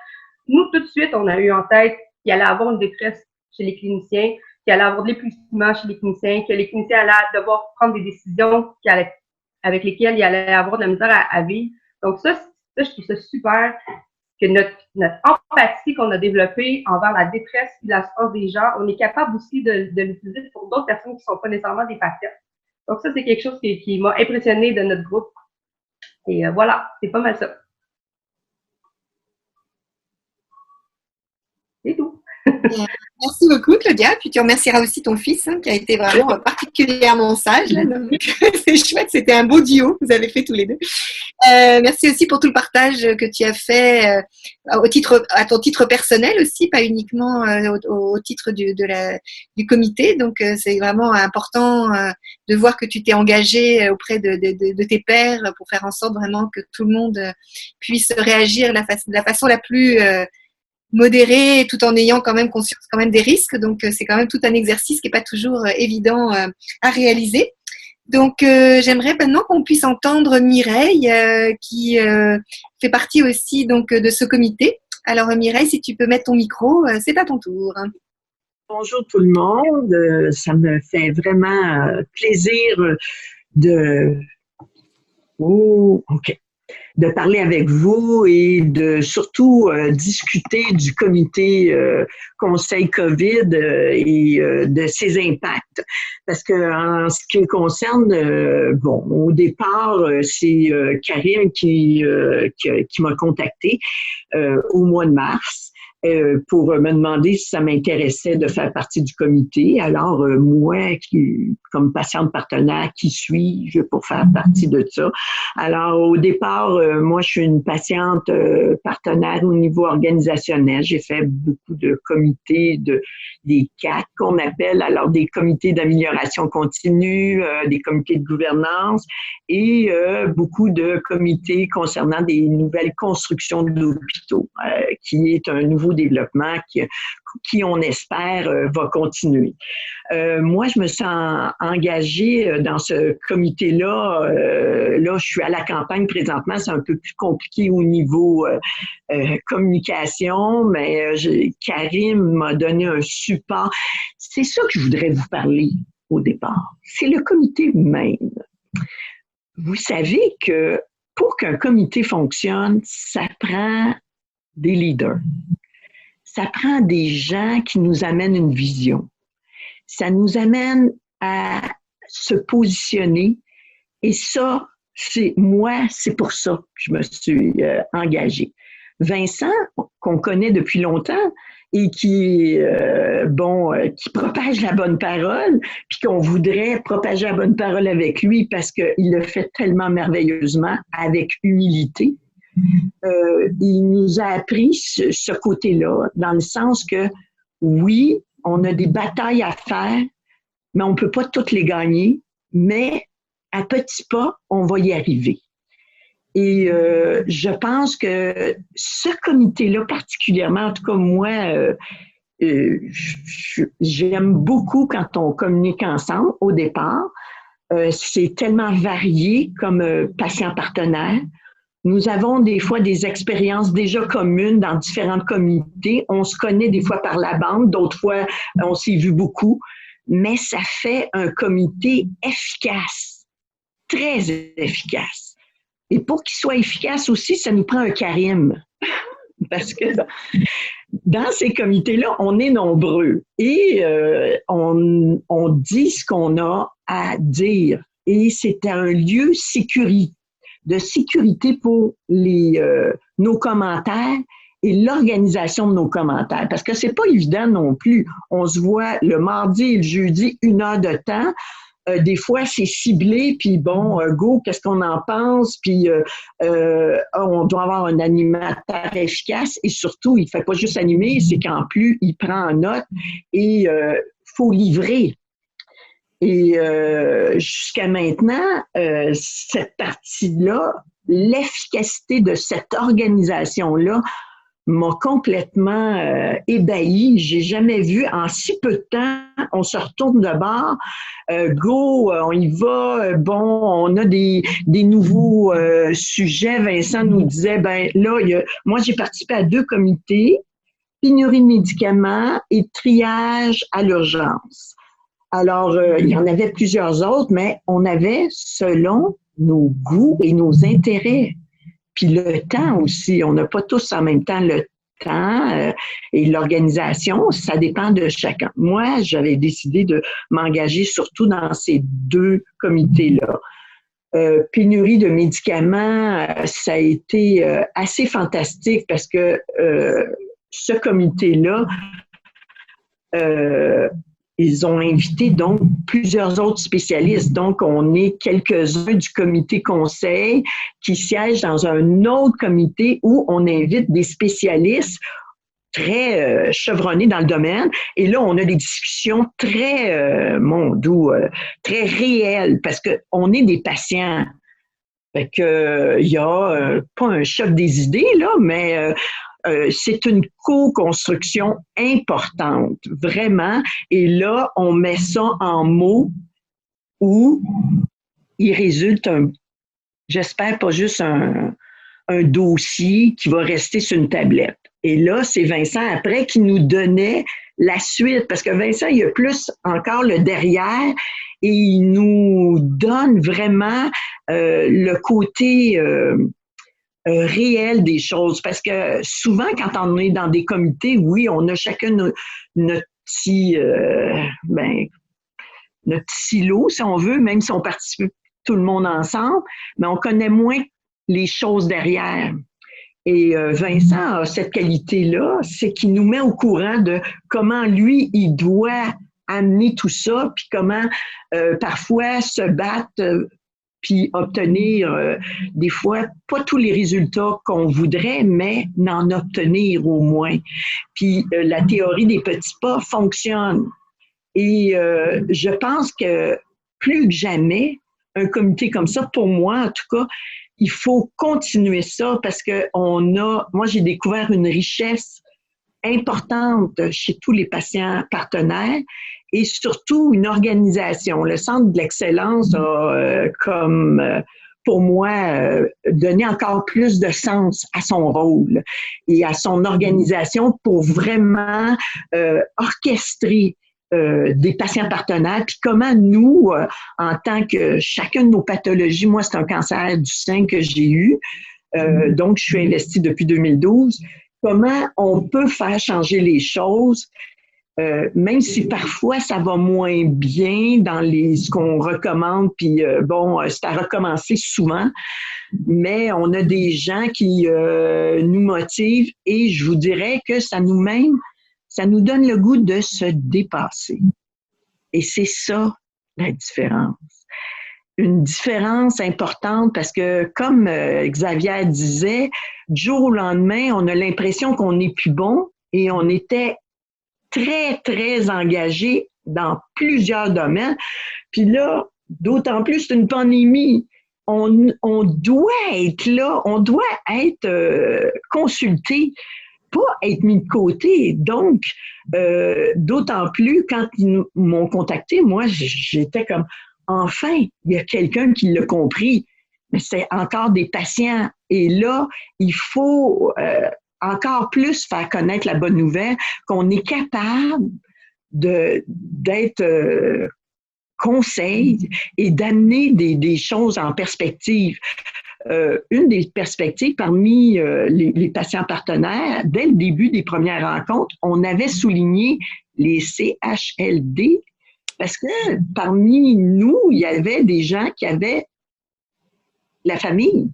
nous, tout de suite, on a eu en tête qu'il allait avoir une détresse chez les cliniciens, qu'il allait avoir de l'épuisement chez les cliniciens, que les cliniciens allaient devoir prendre des décisions avec lesquelles il allait avoir de la misère à vivre. Donc ça, je trouve ça super que notre empathie qu'on a développée envers la détresse et la souffrance des gens, on est capable aussi de l'utiliser pour d'autres personnes qui ne sont pas nécessairement des patients. Donc ça, c'est quelque chose qui m'a impressionné de notre groupe. Et voilà, c'est pas mal ça. C'est tout. Merci beaucoup, Claudia. Puis tu remercieras aussi ton fils, qui a été vraiment particulièrement sage. Là, donc, c'est chouette, c'était un beau duo que vous avez fait tous les deux. Merci aussi pour tout le partage que tu as fait à ton titre personnel aussi, pas uniquement au titre du comité. Donc, c'est vraiment important de voir que tu t'es engagé auprès de tes pairs pour faire en sorte vraiment que tout le monde puisse réagir de la façon la plus modéré tout en ayant quand même conscience quand même des risques. Donc, c'est quand même tout un exercice qui n'est pas toujours évident à réaliser. Donc, j'aimerais maintenant qu'on puisse entendre Mireille qui fait partie aussi donc de ce comité. Alors, Mireille, si tu peux mettre ton micro, c'est à ton tour. Bonjour tout le monde. Ça me fait vraiment plaisir de parler avec vous et de surtout discuter du comité Conseil COVID et de ses impacts. Parce que en ce qui me concerne, au départ, c'est Karim qui m'a contacté au mois de mars. Pour me demander si ça m'intéressait de faire partie du comité. Alors, moi, comme patiente partenaire, qui suis-je pour faire partie de ça? Alors, au départ, moi, je suis une patiente partenaire au niveau organisationnel. J'ai fait beaucoup de comités, des CAC qu'on appelle, alors des comités d'amélioration continue, des comités de gouvernance et beaucoup de comités concernant des nouvelles constructions d'hôpitaux, qui est un nouveau développement qui on espère, va continuer. Moi, je me sens engagée dans ce comité-là. Là, je suis à la campagne présentement. C'est un peu plus compliqué au niveau communication, mais Karim m'a donné un support. C'est ça que je voudrais vous parler au départ. C'est le comité même. Vous savez que pour qu'un comité fonctionne, ça prend des leaders. Ça prend des gens qui nous amènent une vision. Ça nous amène à se positionner. Et ça, c'est pour ça que je me suis engagée. Vincent, qu'on connaît depuis longtemps et qui propage la bonne parole, puis qu'on voudrait propager la bonne parole avec lui parce qu'il le fait tellement merveilleusement, avec humilité. Il nous a appris ce côté-là, dans le sens que, oui, on a des batailles à faire, mais on ne peut pas toutes les gagner, mais à petits pas, on va y arriver. Et je pense que ce comité-là particulièrement, en tout cas moi, j'aime beaucoup quand on communique ensemble au départ. C'est tellement varié comme patient partenaire. Nous avons des fois des expériences déjà communes dans différents comités. On se connaît des fois par la bande, d'autres fois on s'est vu beaucoup, mais ça fait un comité efficace, très efficace. Et pour qu'il soit efficace aussi, ça nous prend un Karim. Parce que dans ces comités-là, on est nombreux et on dit ce qu'on a à dire. Et c'est un lieu de sécurité pour nos commentaires et l'organisation de nos commentaires. Parce que c'est pas évident non plus. On se voit le mardi et le jeudi, 1 heure de temps. des fois, c'est ciblé, puis bon, go, qu'est-ce qu'on en pense? Puis on doit avoir un animateur efficace et surtout, il ne fait pas juste animer, c'est qu'en plus, il prend en note et faut livrer. Et jusqu'à maintenant, cette partie-là, l'efficacité de cette organisation-là m'a complètement ébahie. J'ai jamais vu en si peu de temps, on se retourne de bord, go, on y va, bon, on a des nouveaux sujets. Vincent nous disait, ben là, moi j'ai participé à 2 comités, pénurie de médicaments et triage à l'urgence. Alors, il y en avait plusieurs autres, mais on avait selon nos goûts et nos intérêts. Puis le temps aussi, on n'a pas tous en même temps le temps et l'organisation, ça dépend de chacun. Moi, j'avais décidé de m'engager surtout dans ces 2 comités-là. Pénurie de médicaments, ça a été assez fantastique parce que ce comité-là, ils ont invité donc plusieurs autres spécialistes. Donc, on est quelques-uns du comité conseil qui siègent dans un autre comité où on invite des spécialistes très chevronnés dans le domaine. Et là, on a des discussions très, très réelles parce qu'on est des patients. Fait que, il y a pas un choc des idées, là, mais c'est une co-construction importante, vraiment. Et là, on met ça en mots où il résulte j'espère pas juste un dossier qui va rester sur une tablette. Et là, c'est Vincent après qui nous donnait la suite, parce que Vincent, il y a plus encore le derrière et il nous donne vraiment le côté réel des choses. Parce que souvent, quand on est dans des comités, oui, on a chacun notre petit silo, si on veut, même si on participe tout le monde ensemble, mais on connaît moins les choses derrière. Et Vincent a cette qualité-là, c'est qu'il nous met au courant de comment lui, il doit amener tout ça, puis comment parfois se battre puis obtenir des fois pas tous les résultats qu'on voudrait, mais n'en obtenir au moins. Puis la théorie des petits pas fonctionne. Et je pense que plus que jamais, un comité comme ça, pour moi en tout cas, il faut continuer ça parce que moi j'ai découvert une richesse importante chez tous les patients partenaires et surtout une organisation. Le Centre de l'excellence a pour moi, donné encore plus de sens à son rôle et à son organisation pour vraiment orchestrer des patients partenaires, puis comment nous, en tant que chacun de nos pathologies, moi c'est un cancer du sein que j'ai eu, donc je suis investie depuis 2012, comment on peut faire changer les choses, même si parfois ça va moins bien dans ce qu'on recommande, puis c'est à recommencer souvent, mais on a des gens qui nous motivent et je vous dirais que ça nous donne le goût de se dépasser. Et c'est ça, la différence. Une différence importante parce que, comme Xavier disait, du jour au lendemain, on a l'impression qu'on n'est plus bon et on était très, très engagé dans plusieurs domaines. Puis là, d'autant plus, c'est une pandémie. On doit être là, on doit être consulté, pas être mis de côté. Donc, d'autant plus, quand ils m'ont contacté, moi, j'étais comme, enfin, il y a quelqu'un qui l'a compris. Mais c'est encore des patients. Et là, il faut encore plus faire connaître la bonne nouvelle, qu'on est capable d'être conseil et d'amener des choses en perspective. Une des perspectives parmi les patients partenaires, dès le début des premières rencontres, on avait souligné les CHLD parce que parmi nous, il y avait des gens qui avaient la famille.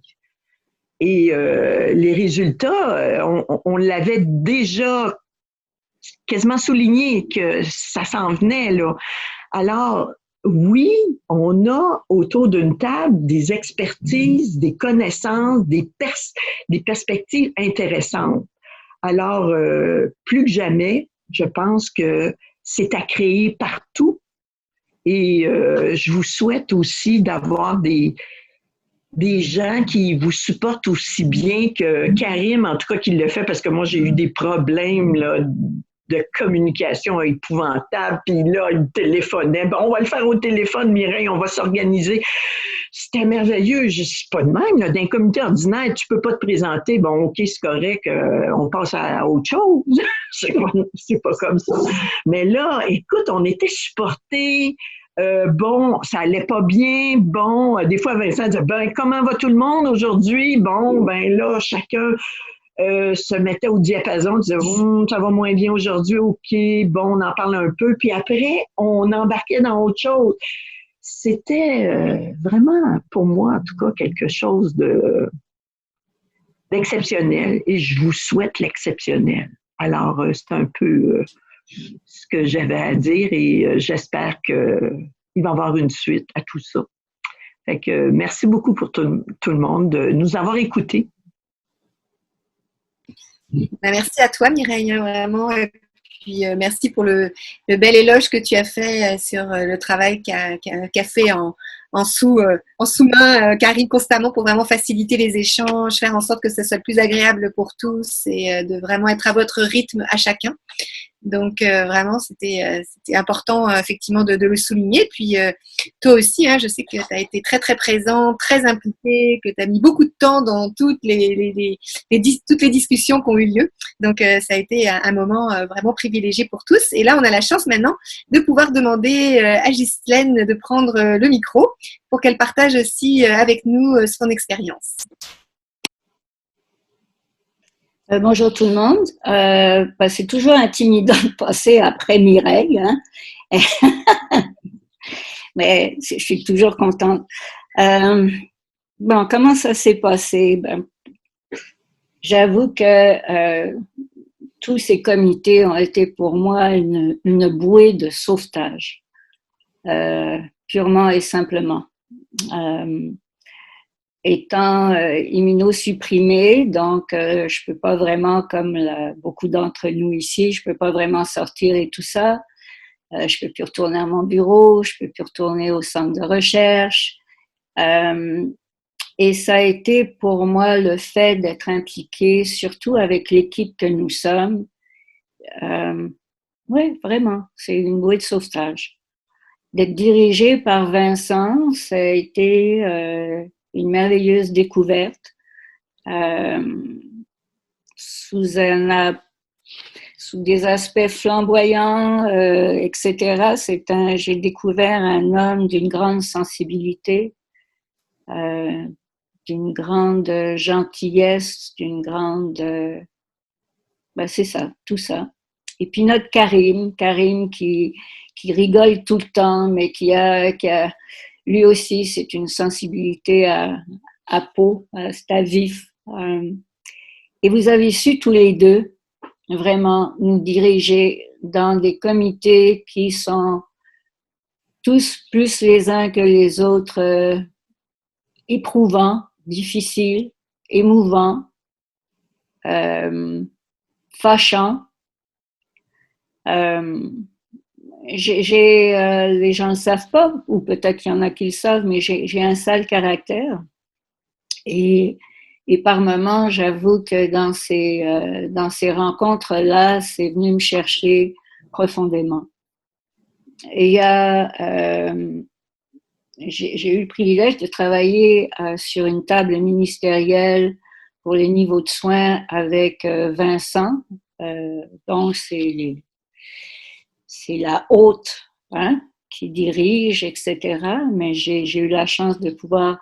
Et les résultats, on l'avait déjà quasiment souligné que ça s'en venait, là. Alors, oui, on a autour d'une table des expertises, des connaissances, des perspectives intéressantes. Alors, plus que jamais, je pense que c'est à créer partout. Et je vous souhaite aussi d'avoir des gens qui vous supportent aussi bien que Karim, en tout cas, qui le fait, parce que moi, j'ai eu des problèmes là, de communication épouvantables. Puis là, il téléphonait. Bon, on va le faire au téléphone, Mireille, on va s'organiser. C'était merveilleux. Je suis pas de même. Là. Dans un comité ordinaire, tu peux pas te présenter. Bon, OK, c'est correct, on passe à autre chose. c'est pas comme ça. Mais là, écoute, on était supportés. Bon, ça allait pas bien. Bon, des fois, Vincent disait, ben, comment va tout le monde aujourd'hui? Bon, ben là, chacun se mettait au diapason, disait, ça va moins bien aujourd'hui, OK, bon, on en parle un peu. Puis après, on embarquait dans autre chose. C'était vraiment, pour moi, en tout cas, quelque chose d'exceptionnel. Et je vous souhaite l'exceptionnel. Alors, c'est un peu ce que j'avais à dire et j'espère qu'il va y avoir une suite à tout ça. Fait que merci beaucoup pour tout le monde de nous avoir écoutés. Merci à toi, Mireille, vraiment. Et puis, merci pour le bel éloge que tu as fait sur le travail qu'a fait en sous-main Karim constamment pour vraiment faciliter les échanges, faire en sorte que ce soit le plus agréable pour tous et de vraiment être à votre rythme à chacun. Donc, vraiment, c'était important, effectivement, de le souligner. Puis, toi aussi, hein, je sais que tu as été très, très présent, très impliqué, que tu as mis beaucoup de temps dans toutes toutes les discussions qui ont eu lieu. Donc, ça a été un moment vraiment privilégié pour tous. Et là, on a la chance maintenant de pouvoir demander à Ghislaine de prendre le micro pour qu'elle partage aussi avec nous son expérience. Bonjour tout le monde. C'est toujours intimidant de passer après Mireille, hein? Mais je suis toujours contente. Bon, comment ça s'est passé? J'avoue que tous ces comités ont été pour moi une bouée de sauvetage, purement et simplement. Étant immunosupprimée, donc je peux pas vraiment, comme beaucoup d'entre nous ici, je peux pas vraiment sortir et tout ça. Je peux plus retourner à mon bureau, je peux plus retourner au centre de recherche. Et ça a été pour moi le fait d'être impliquée, surtout avec l'équipe que nous sommes. Oui, vraiment, c'est une bouée de sauvetage. D'être dirigée par Vincent, ça a été une merveilleuse découverte. Sous des aspects flamboyants, etc. J'ai découvert un homme d'une grande sensibilité, d'une grande gentillesse, d'une grande... c'est ça, tout ça. Et puis notre Karim qui rigole tout le temps, mais qui a lui aussi, c'est une sensibilité à peau, c'est à vif. Et vous avez su tous les deux vraiment nous diriger dans des comités qui sont tous plus les uns que les autres éprouvants, difficiles, émouvants, fâchants. Les gens ne le savent pas, ou peut-être qu'il y en a qui le savent, mais j'ai un sale caractère. Et par moments, j'avoue que dans ces rencontres-là, c'est venu me chercher profondément. Et j'ai eu le privilège de travailler sur une table ministérielle pour les niveaux de soins avec Vincent. Donc, c'est la haute, hein, qui dirige, etc. Mais j'ai eu la chance de pouvoir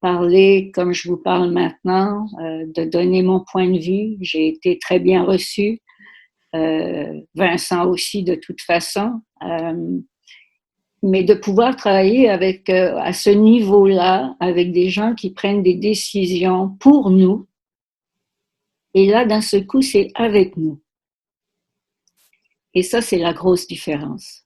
parler comme je vous parle maintenant, de donner mon point de vue. J'ai été très bien reçue. Vincent aussi, de toute façon. Mais de pouvoir travailler à ce niveau-là, avec des gens qui prennent des décisions pour nous. Et là, d'un seul coup, c'est avec nous. Et ça, c'est la grosse différence.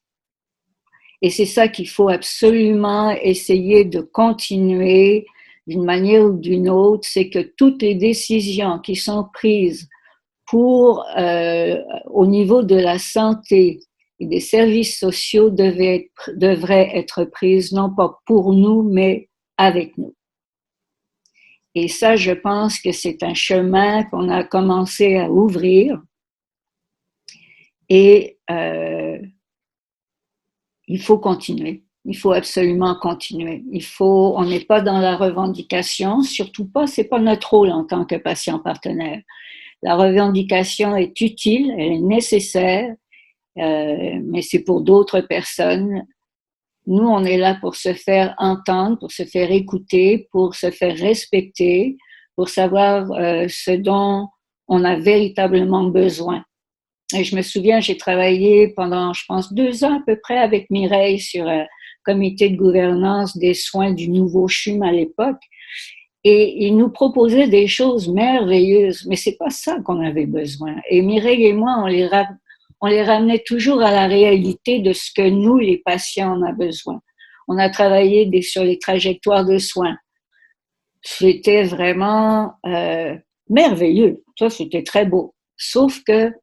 Et c'est ça qu'il faut absolument essayer de continuer d'une manière ou d'une autre, c'est que toutes les décisions qui sont prises au niveau de la santé et des services sociaux devraient être prises non pas pour nous, mais avec nous. Et ça, je pense que c'est un chemin qu'on a commencé à ouvrir. Et il faut continuer. Il faut absolument continuer. On n'est pas dans la revendication, surtout pas, c'est pas notre rôle en tant que patient partenaire. La revendication est utile, elle est nécessaire, mais c'est pour d'autres personnes. Nous, on est là pour se faire entendre, pour se faire écouter, pour se faire respecter, pour savoir ce dont on a véritablement besoin. Et je me souviens, j'ai travaillé pendant, je pense, 2 ans à peu près avec Mireille sur un comité de gouvernance des soins du nouveau CHUM à l'époque. Et il nous proposait des choses merveilleuses, mais c'est pas ça qu'on avait besoin. Et Mireille et moi, on les ramenait toujours à la réalité de ce que nous, les patients, on a besoin. On a travaillé sur les trajectoires de soins. C'était vraiment merveilleux. Ça, c'était très beau. Sauf que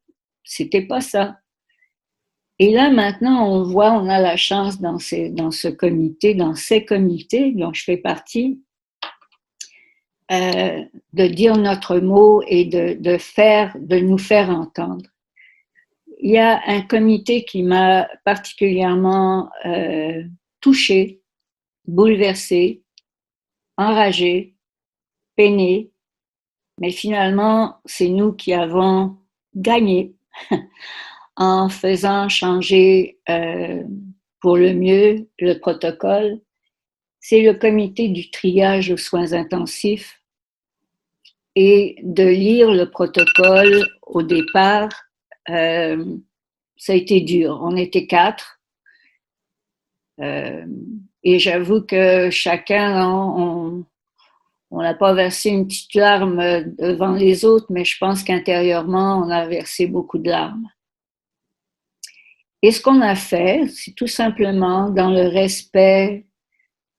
c'était pas ça. Et là, maintenant, on a la chance dans ces comités dont je fais partie, de dire notre mot et de nous faire entendre. Il y a un comité qui m'a particulièrement touchée, bouleversée, enragée, peinée, mais finalement, c'est nous qui avons gagné en faisant changer pour le mieux le protocole. C'est le comité du triage aux soins intensifs. Et de lire le protocole au départ, ça a été dur. On était 4. Et j'avoue que chacun, on n'a pas versé une petite larme devant les autres, mais je pense qu'intérieurement, on a versé beaucoup de larmes. Et ce qu'on a fait, c'est tout simplement dans le respect,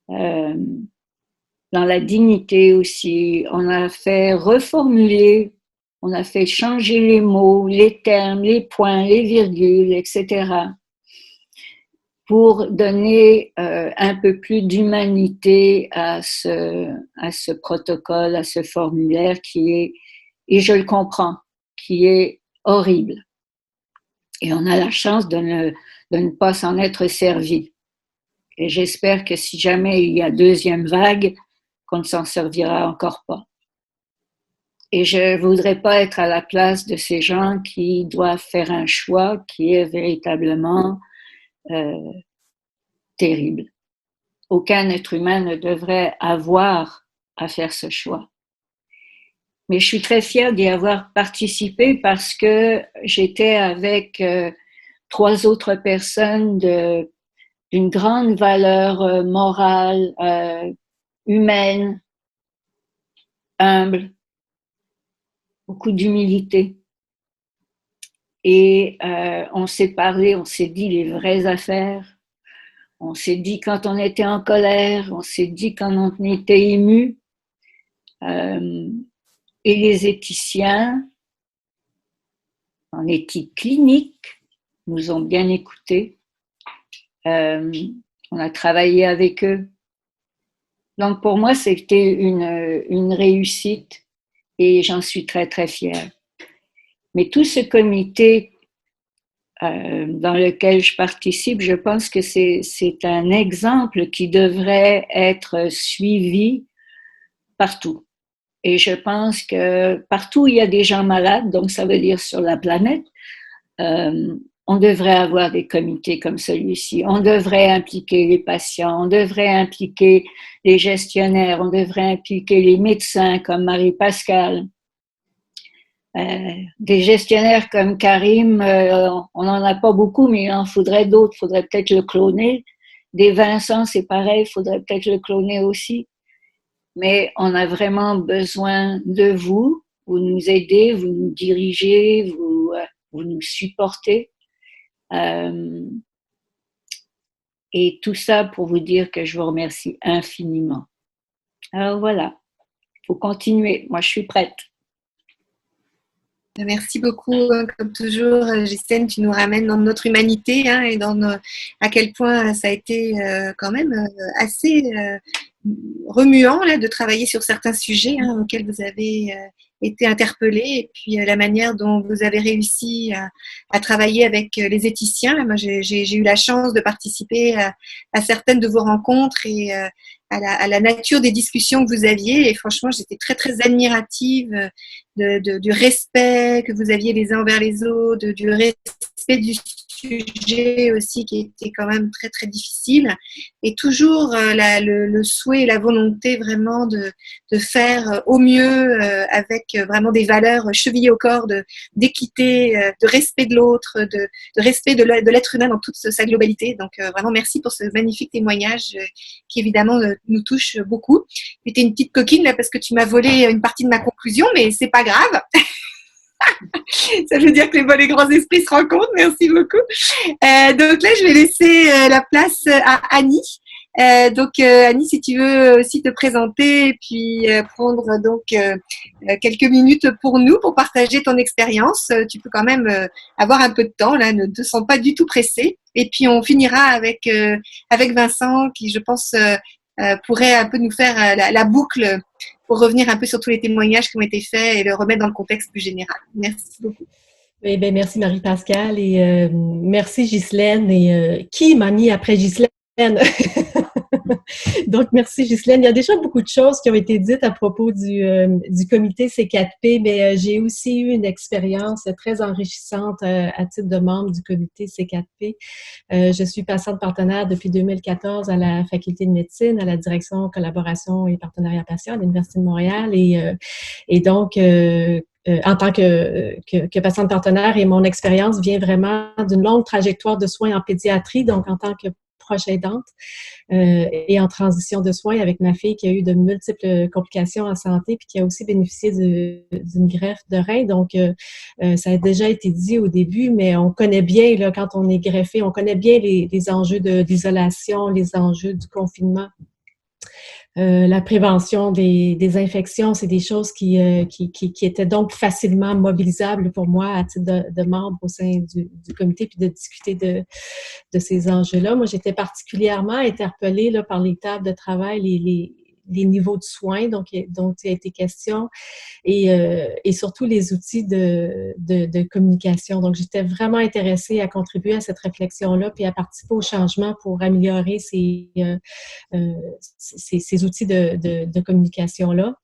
dans la dignité aussi, on a fait reformuler, on a fait changer les mots, les termes, les points, les virgules, etc. pour donner un peu plus d'humanité à ce protocole, à ce formulaire qui est, et je le comprends, qui est horrible. Et on a la chance de ne pas s'en être servi. Et j'espère que si jamais il y a 2e vague, qu'on ne s'en servira encore pas. Et je voudrais pas être à la place de ces gens qui doivent faire un choix qui est véritablement terrible. Aucun être humain ne devrait avoir à faire ce choix. Mais je suis très fière d'y avoir participé parce que j'étais avec 3 autres personnes d'une grande valeur morale, humaine, humble, beaucoup d'humilité. Et on s'est parlé, on s'est dit les vraies affaires, on s'est dit quand on était en colère, on s'est dit quand on était ému. Et les éthiciens, en éthique clinique, nous ont bien écoutés. On a travaillé avec eux. Donc pour moi, c'était une réussite et j'en suis très, très fière. Mais tout ce comité dans lequel je participe, je pense que c'est un exemple qui devrait être suivi partout. Et je pense que partout où il y a des gens malades, donc ça veut dire sur la planète, on devrait avoir des comités comme celui-ci. On devrait impliquer les patients, on devrait impliquer les gestionnaires, on devrait impliquer les médecins comme Marie-Pascale. Des gestionnaires comme Karim, on n'en a pas beaucoup, mais il en faudrait d'autres. Il faudrait peut-être le cloner. Des Vincent, c'est pareil, il faudrait peut-être le cloner aussi. Mais on a vraiment besoin de vous. Vous nous aidez, vous nous dirigez, vous nous supportez. Et tout ça pour vous dire que je vous remercie infiniment. Alors voilà, il faut continuer. Moi, je suis prête. Merci beaucoup, comme toujours, Ghislaine, tu nous ramènes dans notre humanité et à quel point ça a été quand même assez remuant là, de travailler sur certains sujets auxquels vous avez été interpellés et puis la manière dont vous avez réussi à travailler avec les éthiciens. Là, moi, j'ai eu la chance de participer à certaines de vos rencontres et à la nature des discussions que vous aviez et franchement, j'étais très, très admirative du respect que vous aviez les uns envers les autres, du respect du sujet aussi qui était quand même très très difficile et toujours le souhait et la volonté vraiment de faire au mieux avec vraiment des valeurs chevillées au corps d'équité, de respect de l'autre, de respect de l'être humain dans toute sa globalité. Donc vraiment merci pour ce magnifique témoignage qui évidemment nous touche beaucoup. J'étais une petite coquine là parce que tu m'as volé une partie de ma conclusion, mais c'est pas grave. Ça veut dire que les grands esprits se rencontrent. Merci beaucoup. Donc là, je vais laisser la place à Annie. Annie, si tu veux aussi te présenter et puis prendre donc quelques minutes pour nous, pour partager ton expérience. Tu peux quand même avoir un peu de temps, là, ne te sens pas du tout pressée. Et puis on finira avec Vincent, qui je pense pourrait un peu nous faire la boucle pour revenir un peu sur tous les témoignages qui ont été faits et le remettre dans le contexte plus général. Merci beaucoup. Eh bien, merci Marie-Pascale et merci Ghislaine. Et qui m'a mis après Ghislaine? Donc, merci Ghislaine. Il y a déjà beaucoup de choses qui ont été dites à propos du comité C4P, mais j'ai aussi eu une expérience très enrichissante à titre de membre du comité C4P. Je suis patiente partenaire depuis 2014 à la Faculté de médecine, à la direction collaboration et partenariat patient à l'Université de Montréal et donc en tant que patiente partenaire, et mon expérience vient vraiment d'une longue trajectoire de soins en pédiatrie, donc en tant que proche aidante et en transition de soins avec ma fille qui a eu de multiples complications en santé puis qui a aussi bénéficié d'une greffe de rein. Donc, ça a déjà été dit au début, mais on connaît bien, là, quand on est greffé, on connaît bien les enjeux d'isolation, les enjeux du confinement. La prévention des infections, c'est des choses qui étaient donc facilement mobilisables pour moi à titre de membre au sein du comité, puis de discuter de ces enjeux-là. Moi, j'étais particulièrement interpellée là, par les tables de travail, les niveaux de soins dont il a été question et surtout les outils de communication. Donc, j'étais vraiment intéressée à contribuer à cette réflexion-là puis à participer au changement pour améliorer ces outils de communication-là.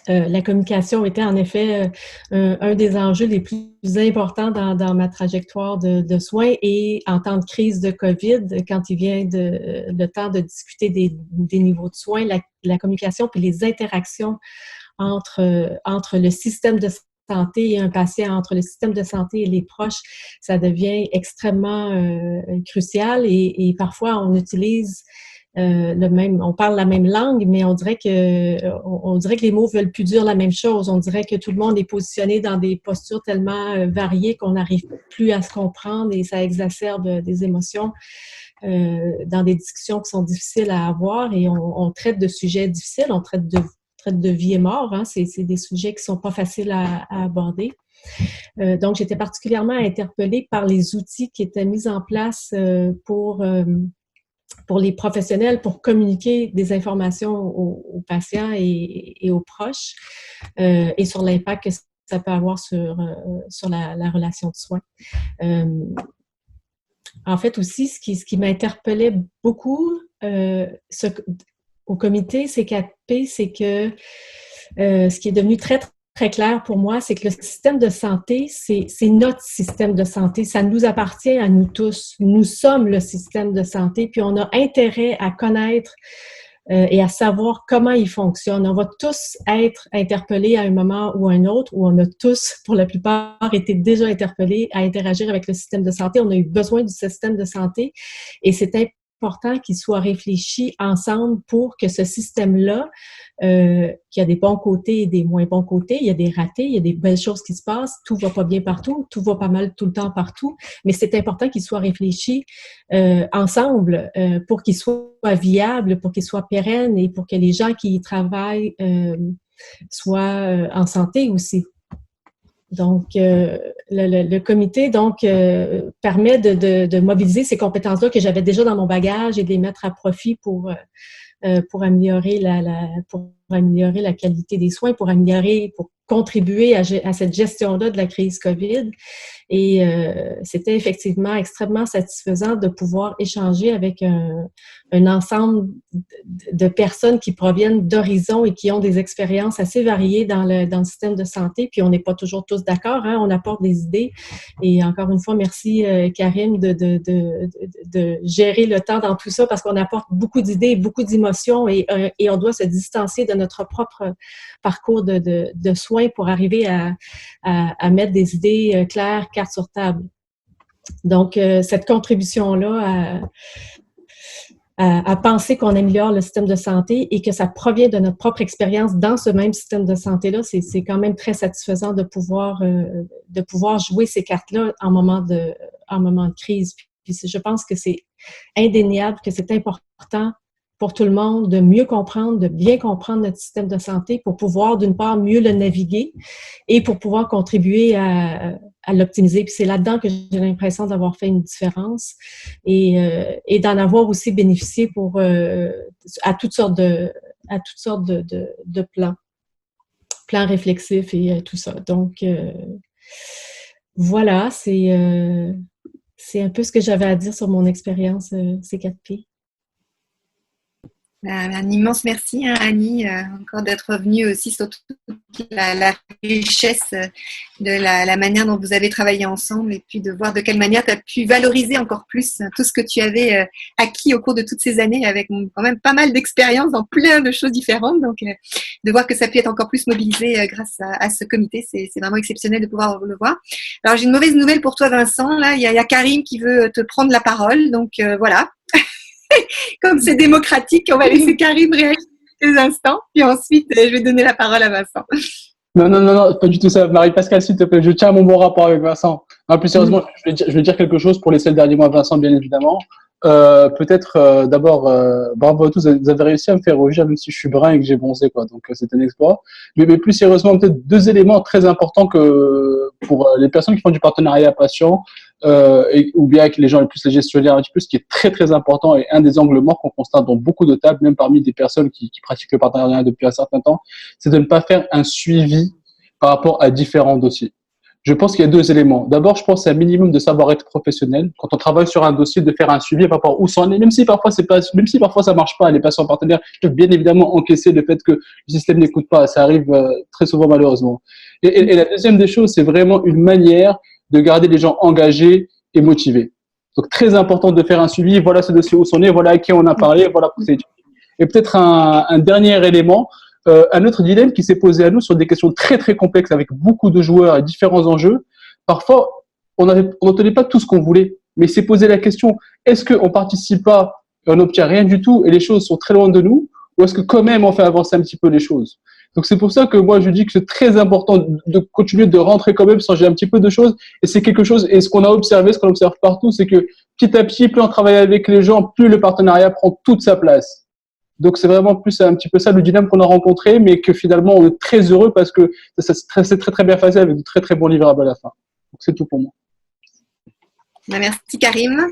La communication était en effet un des enjeux les plus importants dans ma trajectoire de soins et en temps de crise de COVID, quand il vient le temps de discuter des niveaux de soins, la communication puis les interactions entre le système de santé et un patient, entre le système de santé et les proches, ça devient extrêmement crucial et parfois on utilise on parle la même langue, mais on dirait que les mots veulent plus dire la même chose. On dirait que tout le monde est positionné dans des postures tellement variées qu'on n'arrive plus à se comprendre et ça exacerbe des émotions dans des discussions qui sont difficiles à avoir et on traite de sujets difficiles, on traite de vie et mort. Hein. C'est des sujets qui sont pas faciles à aborder. Donc, j'étais particulièrement interpellée par les outils qui étaient mis en place pour les professionnels, pour communiquer des informations aux patients et aux proches et sur l'impact que ça peut avoir sur la relation de soins. En fait, aussi, ce qui m'interpellait beaucoup au comité C4P, c'est que ce qui est devenu très, très clair pour moi, c'est que le système de santé, c'est notre système de santé. Ça nous appartient à nous tous. Nous sommes le système de santé, puis on a intérêt à connaître et à savoir comment il fonctionne. On va tous être interpellés à un moment ou à un autre, ou on a tous, pour la plupart, été déjà interpellés à interagir avec le système de santé. On a eu besoin du système de santé et c'est important qu'il soit réfléchi ensemble pour que ce système-là, qui a des bons côtés et des moins bons côtés, il y a des ratés, il y a des belles choses qui se passent, tout va pas bien partout, tout va pas mal tout le temps partout, mais c'est important qu'il soit réfléchi ensemble pour qu'il soit viable, pour qu'il soit pérenne et pour que les gens qui y travaillent soient en santé aussi. Donc, le comité permet de mobiliser ces compétences-là que j'avais déjà dans mon bagage et de les mettre à profit pour améliorer la qualité des soins, pour contribuer à cette gestion-là de la crise COVID. Et c'était effectivement extrêmement satisfaisant de pouvoir échanger avec un ensemble de personnes qui proviennent d'horizons et qui ont des expériences assez variées dans le système de santé. Puis on n'est pas toujours tous d'accord, hein, on apporte des idées. Et encore une fois, merci Karim de gérer le temps dans tout ça parce qu'on apporte beaucoup d'idées, beaucoup d'émotions et on doit se distancer de notre propre parcours de soins pour arriver à mettre des idées claires, carte sur table. Donc, cette contribution-là à penser qu'on améliore le système de santé et que ça provient de notre propre expérience dans ce même système de santé-là, c'est quand même très satisfaisant de pouvoir jouer ces cartes-là en moment de crise. Puis je pense que c'est indéniable, que c'est important pour tout le monde de mieux comprendre, de bien comprendre notre système de santé pour pouvoir, d'une part, mieux le naviguer et pour pouvoir contribuer à l'optimiser. Puis c'est là-dedans que j'ai l'impression d'avoir fait une différence et d'en avoir aussi bénéficié à toutes sortes de plans réflexifs et tout ça. Donc, voilà, c'est un peu ce que j'avais à dire sur mon expérience C4P. Un immense merci, hein, Annie, encore d'être revenue aussi sur toute la richesse de la manière dont vous avez travaillé ensemble et puis de voir de quelle manière tu as pu valoriser encore plus tout ce que tu avais acquis au cours de toutes ces années avec quand même pas mal d'expérience dans plein de choses différentes. Donc, de voir que ça peut être encore plus mobilisé grâce à ce comité, c'est vraiment exceptionnel de pouvoir le voir. Alors, j'ai une mauvaise nouvelle pour toi, Vincent. Là, il y a Karim qui veut te prendre la parole. Donc, voilà. Comme c'est démocratique, on va laisser Karim réagir quelques instants, puis ensuite, je vais donner la parole à Vincent. Non, pas du tout ça. Marie-Pascale, s'il te plaît, je tiens à mon bon rapport avec Vincent. Non, plus sérieusement, je vais dire quelque chose pour laisser le dernier mot à Vincent, bien évidemment. Peut-être d'abord, bravo à tous, vous avez réussi à me faire rougir, même si je suis brun et que j'ai bronzé, quoi. Donc c'est un exploit. Mais plus sérieusement, peut-être deux éléments très importants que pour les personnes qui font du partenariat patient ou bien avec les gens les gestionnaires un petit peu, ce qui est très très important et un des angles morts qu'on constate dans beaucoup de tables, même parmi des personnes qui pratiquent le partenariat depuis un certain temps, c'est de ne pas faire un suivi par rapport à différents dossiers. Je pense qu'il y a deux éléments. D'abord, je pense que c'est un minimum de savoir-être professionnel. Quand on travaille sur un dossier, de faire un suivi par rapport à où ça en est, même si parfois ça marche pas, les patients partenaires peuvent bien évidemment encaisser le fait que le système n'écoute pas. Ça arrive très souvent malheureusement. Et la deuxième des choses, c'est vraiment une manière de garder les gens engagés et motivés. Donc très important de faire un suivi. Voilà ce dossier où ça en est, voilà à qui on a parlé, voilà pour c'est. Et peut-être un dernier élément. Un autre dilemme qui s'est posé à nous sur des questions très très complexes avec beaucoup de joueurs et différents enjeux. Parfois, on n'obtenait pas tout ce qu'on voulait, mais c'est posé la question, est-ce qu'on participe pas et on n'obtient rien du tout et les choses sont très loin de nous, ou est-ce que quand même on fait avancer un petit peu les choses? Donc c'est pour ça que moi je dis que c'est très important de continuer de rentrer quand même, changer un petit peu de choses, et c'est quelque chose, et ce qu'on a observé, ce qu'on observe partout, c'est que petit à petit, plus on travaille avec les gens, plus le partenariat prend toute sa place. Donc, c'est vraiment plus un petit peu ça le dilemme qu'on a rencontré, mais que finalement, on est très heureux parce que ça s'est très, très bien passé avec de très, très bons livrables à la fin. Donc, c'est tout pour moi. Merci, Karim.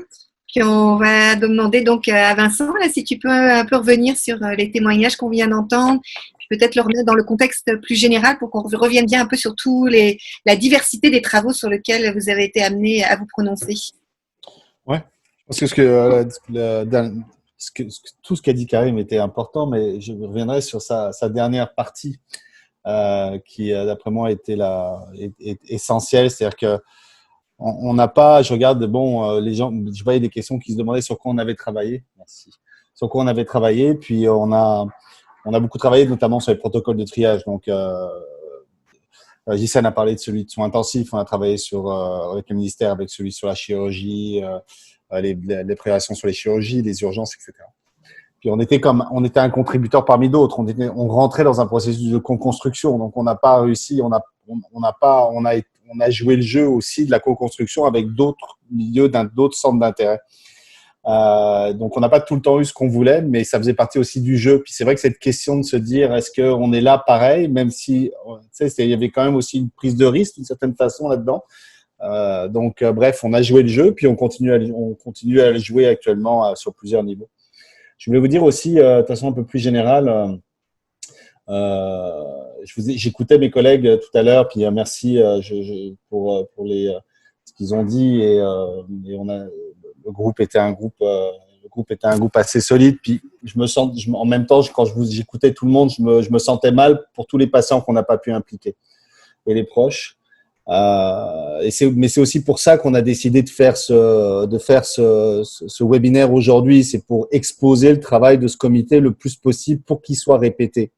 Puis, on va demander donc à Vincent, là, si tu peux un peu revenir sur les témoignages qu'on vient d'entendre, puis peut-être le remettre dans le contexte plus général pour qu'on revienne bien un peu sur la diversité des travaux sur lesquels vous avez été amené à vous prononcer. Ouais, parce que tout ce qu'a dit Karim était important, mais je reviendrai sur sa dernière partie qui, d'après moi, était essentielle. C'est-à-dire que on n'a pas, je regarde, les gens, je voyais des questions qui se demandaient sur quoi on avait travaillé. Merci. Sur quoi on avait travaillé, puis on a beaucoup travaillé, notamment sur les protocoles de triage. Donc, Ghislaine a parlé de celui de soins intensifs. On a travaillé avec le ministère, avec celui sur la chirurgie. les préparations sur les chirurgies, les urgences, etc. Puis on était un contributeur parmi d'autres. On rentrait dans un processus de co-construction. Donc on n'a pas réussi, on a joué le jeu aussi de la co-construction avec d'autres milieux, d'autres centres d'intérêt. Donc on n'a pas tout le temps eu ce qu'on voulait, mais ça faisait partie aussi du jeu. Puis c'est vrai que cette question de se dire est-ce qu'on est là pareil, même si il y avait quand même aussi une prise de risque d'une certaine façon là-dedans. Bref, on a joué le jeu, puis on continue à le jouer actuellement sur plusieurs niveaux. Je voulais vous dire aussi, de façon un peu plus générale, j'écoutais mes collègues tout à l'heure, puis merci pour ce qu'ils ont dit, et le groupe était un groupe assez solide. Puis en même temps, quand j'écoutais tout le monde, je me sentais mal pour tous les patients qu'on n'a pas pu impliquer et les proches. Mais c'est aussi pour ça qu'on a décidé de faire ce webinaire aujourd'hui. C'est pour exposer le travail de ce comité le plus possible pour qu'il soit répété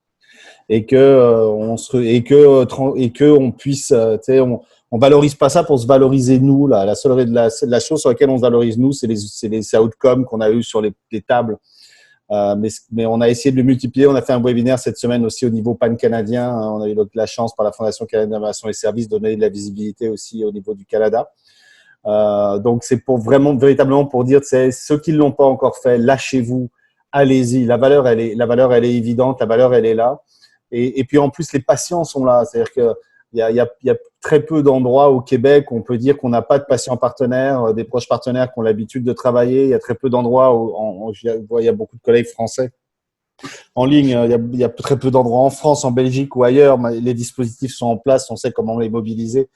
et que on puisse, on valorise pas ça pour se valoriser nous. Là, la chose sur laquelle on se valorise nous, c'est les outcomes qu'on a eu sur les tables. Mais on a essayé de le multiplier. On a fait un webinaire cette semaine aussi au niveau pan-canadien. On a eu la chance par la Fondation canadienne d'innovation et services de donner de la visibilité aussi au niveau du Canada. Donc c'est véritablement pour dire, ceux qui ne l'ont pas encore fait, lâchez-vous, allez-y. La valeur elle est évidente, la valeur elle est là. Et puis en plus les patients sont là. C'est-à-dire que il y a très peu d'endroits au Québec où on peut dire qu'on n'a pas de patients partenaires, des proches partenaires qui ont l'habitude de travailler. Il y a très peu d'endroits où il y a beaucoup de collègues français en ligne. Il y a très peu d'endroits en France, en Belgique ou ailleurs. Les dispositifs sont en place, on sait comment les mobiliser.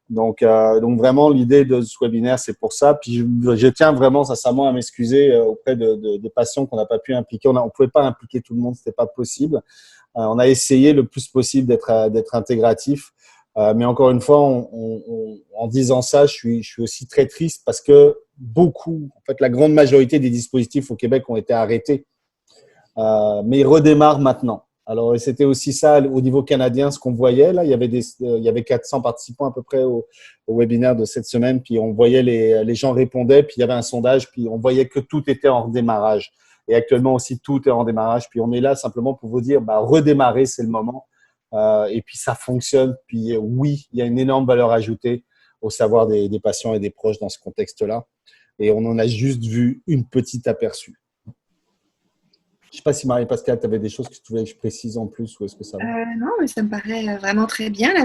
Donc vraiment, l'idée de ce webinaire, c'est pour ça. Puis je tiens vraiment sincèrement à m'excuser auprès des patients qu'on n'a pas pu impliquer. On pouvait pas impliquer tout le monde, c'était pas possible. On a essayé le plus possible d'être intégratif. Mais encore une fois, en disant ça, je suis aussi très triste parce que la grande majorité des dispositifs au Québec ont été arrêtés, mais ils redémarrent maintenant. Alors, c'était aussi ça au niveau canadien, ce qu'on voyait là. Il y avait 400 participants à peu près au webinaire de cette semaine, puis on voyait les gens répondaient, puis il y avait un sondage, puis on voyait que tout était en redémarrage. Et actuellement aussi, tout est en démarrage. Puis on est là simplement pour vous dire, redémarrer, c'est le moment. Et puis ça fonctionne. Puis oui, il y a une énorme valeur ajoutée au savoir des patients et des proches dans ce contexte-là. Et on en a juste vu une petite aperçu. Je ne sais pas si Marie-Pascale, tu avais des choses que tu voulais que je précise en plus ou est-ce que ça va? Non, mais ça me paraît vraiment très bien. Là,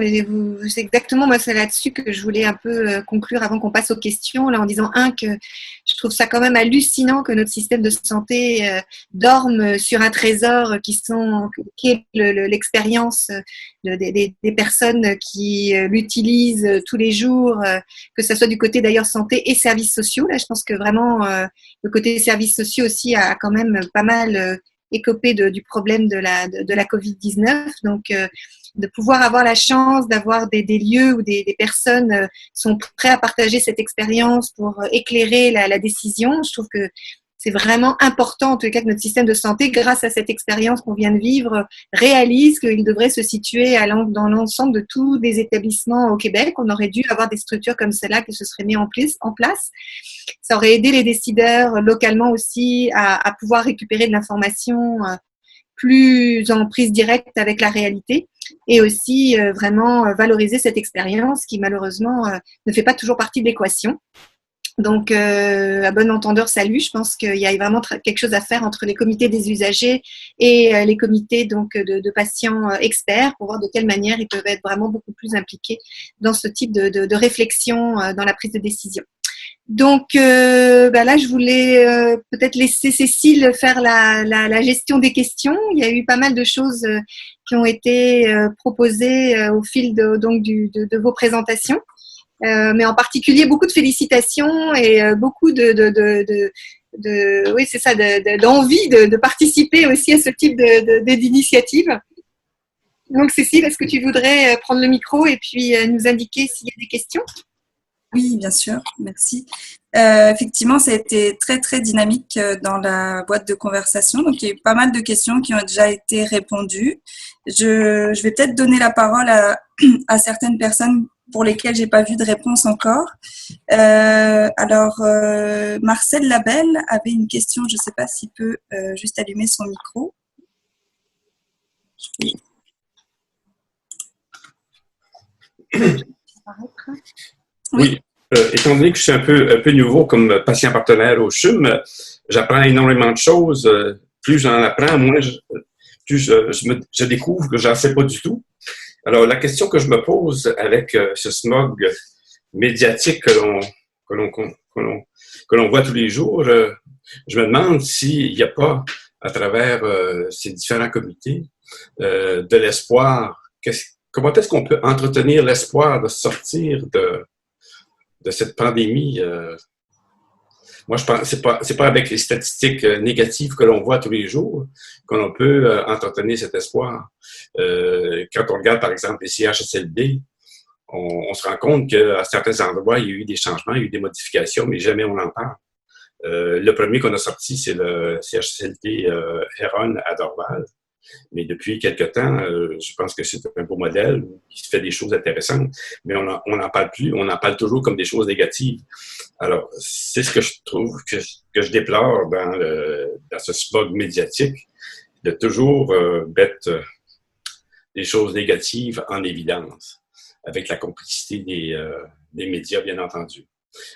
c'est exactement, moi, c'est là-dessus que je voulais un peu conclure avant qu'on passe aux questions, là, en disant, que je trouve ça quand même hallucinant que notre système de santé dorme sur un trésor qui est l'expérience des personnes qui l'utilisent tous les jours, que ce soit du côté d'ailleurs santé et services sociaux. Là, je pense que vraiment, le côté services sociaux aussi a quand même pas mal écopé du problème de la Covid-19. Donc, de pouvoir avoir la chance d'avoir des lieux où des personnes sont prêts à partager cette expérience pour éclairer la décision, je trouve que c'est vraiment important, en tout cas, que notre système de santé, grâce à cette expérience qu'on vient de vivre, réalise qu'il devrait se situer dans l'ensemble de tous les établissements au Québec. On aurait dû avoir des structures comme celle-là qui se seraient mises en place. Ça aurait aidé les décideurs localement aussi à pouvoir récupérer de l'information plus en prise directe avec la réalité et aussi vraiment valoriser cette expérience qui malheureusement ne fait pas toujours partie de l'équation. Donc, à bon entendeur, salut. Je pense qu'il y a vraiment quelque chose à faire entre les comités des usagers et les comités donc de patients experts pour voir de quelle manière ils peuvent être vraiment beaucoup plus impliqués dans ce type de réflexion dans la prise de décision. Donc, là, je voulais peut-être laisser Cécile faire la gestion des questions. Il y a eu pas mal de choses qui ont été proposées au fil de vos présentations. Mais en particulier beaucoup de félicitations et beaucoup d'envie de participer aussi à ce type d'initiative. Donc Cécile, est-ce que tu voudrais prendre le micro et puis nous indiquer s'il y a des questions? Oui, bien sûr, merci. Effectivement, ça a été très, très dynamique dans la boîte de conversation. Donc, il y a eu pas mal de questions qui ont déjà été répondues. Je vais peut-être donner la parole à certaines personnes pour lesquelles j'ai pas vu de réponse encore. Marcel Labelle avait une question, je sais pas s'il peut juste allumer son micro. Oui. Étant donné que je suis un peu nouveau comme patient partenaire au CHUM, j'apprends énormément de choses. Plus j'en apprends, plus je découvre que j'en sais pas du tout. Alors, la question que je me pose avec ce smog médiatique que l'on voit tous les jours, je me demande s'il n'y a pas, à travers ces différents comités, de l'espoir. Comment est-ce qu'on peut entretenir l'espoir de sortir de cette pandémie? Moi, je pense que c'est pas avec les statistiques négatives que l'on voit tous les jours qu'on peut entretenir cet espoir. Quand on regarde, par exemple, les CHSLD, on se rend compte qu'à certains endroits, il y a eu des changements, il y a eu des modifications, mais jamais on en parle. Le premier qu'on a sorti, c'est le CHSLD Héron à Dorval. Mais depuis quelque temps, je pense que c'est un beau modèle qui fait des choses intéressantes, mais on n'en parle plus, on en parle toujours comme des choses négatives. Alors, c'est ce que je trouve que je déplore dans ce smog médiatique, de toujours mettre des choses négatives en évidence, avec la complicité des médias, bien entendu.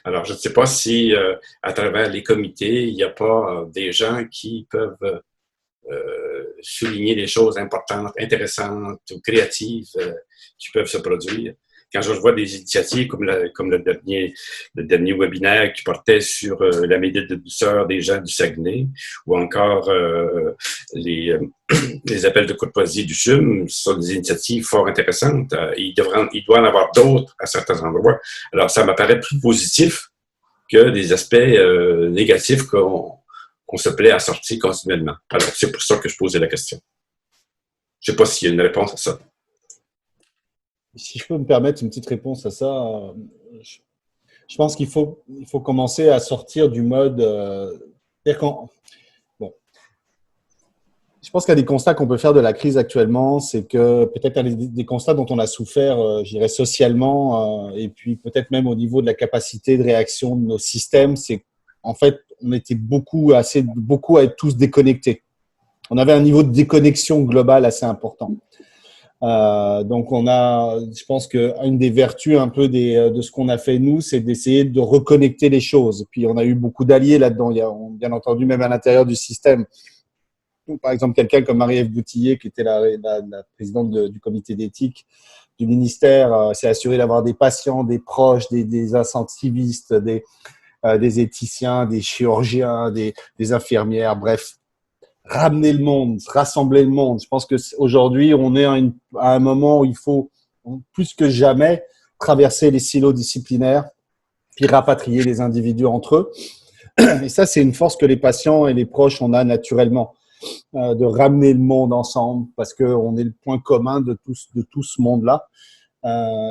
Alors, je ne sais pas si, à travers les comités, il n'y a pas des gens qui peuvent souligner des choses importantes, intéressantes ou créatives qui peuvent se produire. Quand je vois des initiatives comme le dernier webinaire qui portait sur la médaille de douceur des gens du Saguenay, ou encore les appels de courtoisie du CHUM, ce sont des initiatives fort intéressantes. Il doit en avoir d'autres à certains endroits. Alors, ça m'apparaît plus positif que des aspects négatifs qu'on se plaît à sortir continuellement. Alors, c'est pour ça que je posais la question. Je ne sais pas s'il y a une réponse à ça. Si je peux me permettre une petite réponse à ça, je pense qu'il faut commencer à sortir du mode… Je pense qu'il y a des constats qu'on peut faire de la crise actuellement, c'est que peut-être des constats dont on a souffert, je dirais, socialement, et puis peut-être même au niveau de la capacité de réaction de nos systèmes, c'est en fait, on était beaucoup à être tous déconnectés. On avait un niveau de déconnexion globale assez important. Donc, je pense qu'une des vertus un peu de ce qu'on a fait nous, c'est d'essayer de reconnecter les choses. Puis, on a eu beaucoup d'alliés là-dedans. Il y a, bien entendu, même à l'intérieur du système. Donc, par exemple, quelqu'un comme Marie-Ève Boutillier, qui était la présidente du comité d'éthique du ministère, s'est assurée d'avoir des patients, des proches, des incentivistes, des éthiciens, des chirurgiens, des infirmières, bref, ramener le monde, rassembler le monde. Je pense qu'aujourd'hui, on est à un moment où il faut, plus que jamais, traverser les silos disciplinaires, puis rapatrier les individus entre eux. Et ça, c'est une force que les patients et les proches, on a naturellement, de ramener le monde ensemble, parce qu'on est le point commun de tout ce monde-là.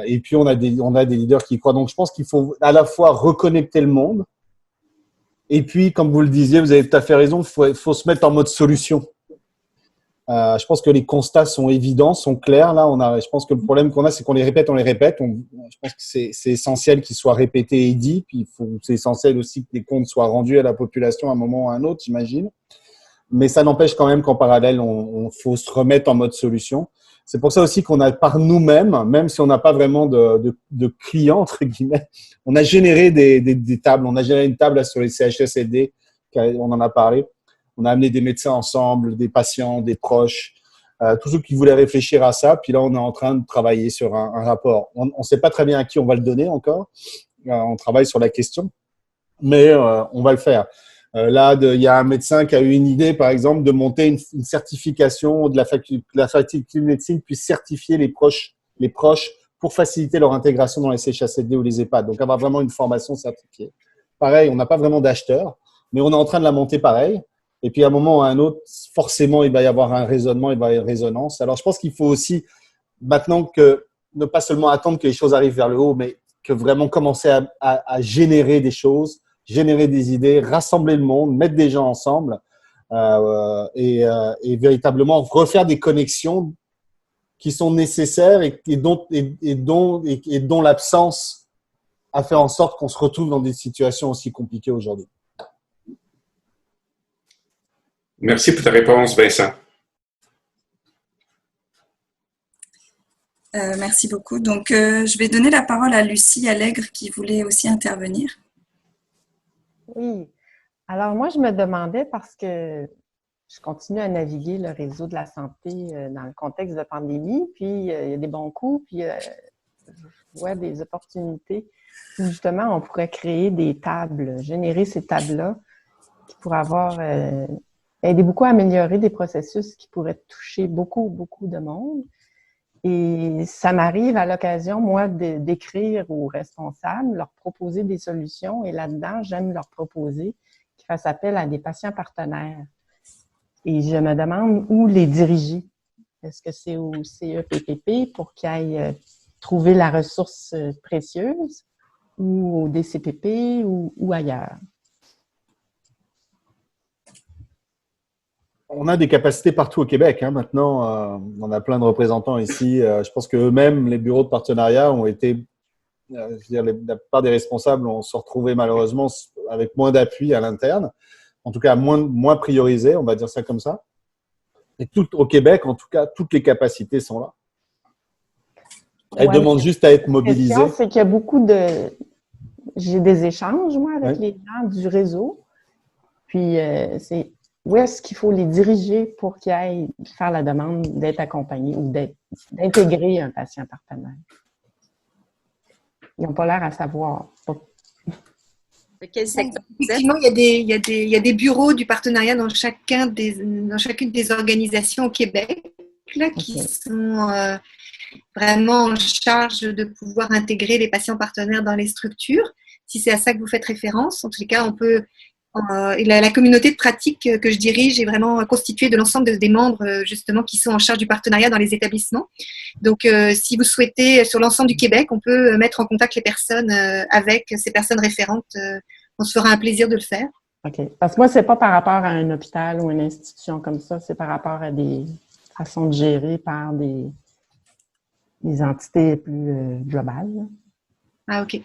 Et puis, on a des leaders qui y croient. Donc, je pense qu'il faut à la fois reconnecter le monde. Et puis, comme vous le disiez, vous avez tout à fait raison, il faut se mettre en mode solution. Je pense que les constats sont évidents, sont clairs. Là, je pense que le problème qu'on a, c'est qu'on les répète. Je pense que c'est essentiel qu'ils soient répétés et dits. Puis, c'est essentiel aussi que les comptes soient rendus à la population à un moment ou à un autre, j'imagine. Mais ça n'empêche quand même qu'en parallèle, on faut se remettre en mode solution. C'est pour ça aussi qu'on a par nous-mêmes, même si on n'a pas vraiment de clients, entre guillemets, on a généré des tables. On a généré une table sur les CHSLD, on en a parlé. On a amené des médecins ensemble, des patients, des proches, tous ceux qui voulaient réfléchir à ça. Puis là, on est en train de travailler sur un rapport. On ne sait pas très bien à qui on va le donner encore. On travaille sur la question, mais on va le faire. Là, il y a un médecin qui a eu une idée, par exemple, de monter une certification de la faculté de médecine, puis certifier les proches pour faciliter leur intégration dans les CHSLD ou les EHPAD. Donc, avoir vraiment une formation certifiée. Pareil, on n'a pas vraiment d'acheteurs, mais on est en train de la monter pareil. Et puis, à un moment ou à un autre, forcément, il va y avoir un raisonnement, il va y avoir une résonance. Alors, je pense qu'il faut aussi, maintenant, ne pas seulement attendre que les choses arrivent vers le haut, mais que vraiment commencer à générer des choses, générer des idées, rassembler le monde, mettre des gens ensemble et véritablement refaire des connexions qui sont nécessaires et dont l'absence a fait en sorte qu'on se retrouve dans des situations aussi compliquées aujourd'hui. Merci pour ta réponse, Vincent. Merci beaucoup. Donc, je vais donner la parole à Lucie Allègre qui voulait aussi intervenir. Oui. Alors, moi, je me demandais parce que je continue à naviguer le réseau de la santé dans le contexte de pandémie, puis il y a des bons coups, puis je vois des opportunités où justement on pourrait créer des tables, générer ces tables-là qui pourraient aider beaucoup à améliorer des processus qui pourraient toucher beaucoup, beaucoup de monde. Et ça m'arrive à l'occasion, moi, d'écrire aux responsables, leur proposer des solutions, et là-dedans, j'aime leur proposer qu'ils fassent appel à des patients partenaires. Et je me demande où les diriger. Est-ce que c'est au CEPPP pour qu'ils aillent trouver la ressource précieuse, ou au DCPP ou ailleurs? On a des capacités partout au Québec. Maintenant, on a plein de représentants ici. Je pense qu'eux-mêmes, les bureaux de partenariat ont été, je veux dire, la plupart des responsables ont se retrouvé malheureusement avec moins d'appui à l'interne. En tout cas, moins priorisé, on va dire ça comme ça. Et tout au Québec, en tout cas, toutes les capacités sont là. Elles demandent juste à être mobilisées. La question, c'est qu'il y a beaucoup de... J'ai des échanges, moi, avec les gens du réseau. Puis, c'est où est-ce qu'il faut les diriger pour qu'ils aillent faire la demande d'être accompagnés ou d'intégrer un patient partenaire? Ils n'ont pas l'air à savoir. Quel secteur? Effectivement, il y a des bureaux du partenariat dans chacune des organisations au Québec là, qui sont vraiment en charge de pouvoir intégrer les patients partenaires dans les structures. Si c'est à ça que vous faites référence, en tous les cas, on peut. La communauté de pratique que je dirige est vraiment constituée de l'ensemble des membres justement qui sont en charge du partenariat dans les établissements. Donc, si vous souhaitez, sur l'ensemble du Québec, on peut mettre en contact les personnes avec ces personnes référentes. On se fera un plaisir de le faire. OK. Parce que moi, c'est pas par rapport à un hôpital ou une institution comme ça, c'est par rapport à des façons de gérer par des entités plus globales. Ah, OK.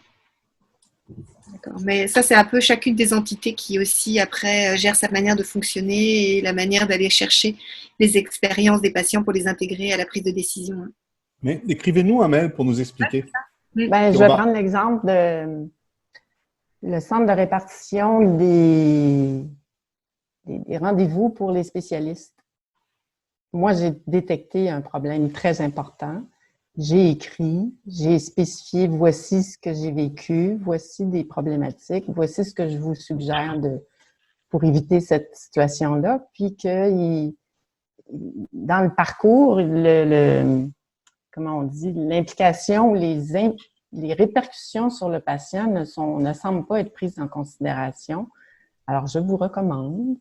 D'accord. Mais ça, c'est un peu chacune des entités qui aussi, après, gère sa manière de fonctionner et la manière d'aller chercher les expériences des patients pour les intégrer à la prise de décision. Mais écrivez-nous un mail pour nous expliquer. Ben, je vais prendre l'exemple de le centre de répartition des rendez-vous pour les spécialistes. Moi, j'ai détecté un problème très important. J'ai écrit, j'ai spécifié, voici ce que j'ai vécu, voici des problématiques, voici ce que je vous suggère pour éviter cette situation-là, puis que dans le parcours, comment on dit, l'implication, les répercussions sur le patient ne semblent pas être prises en considération. Alors, je vous recommande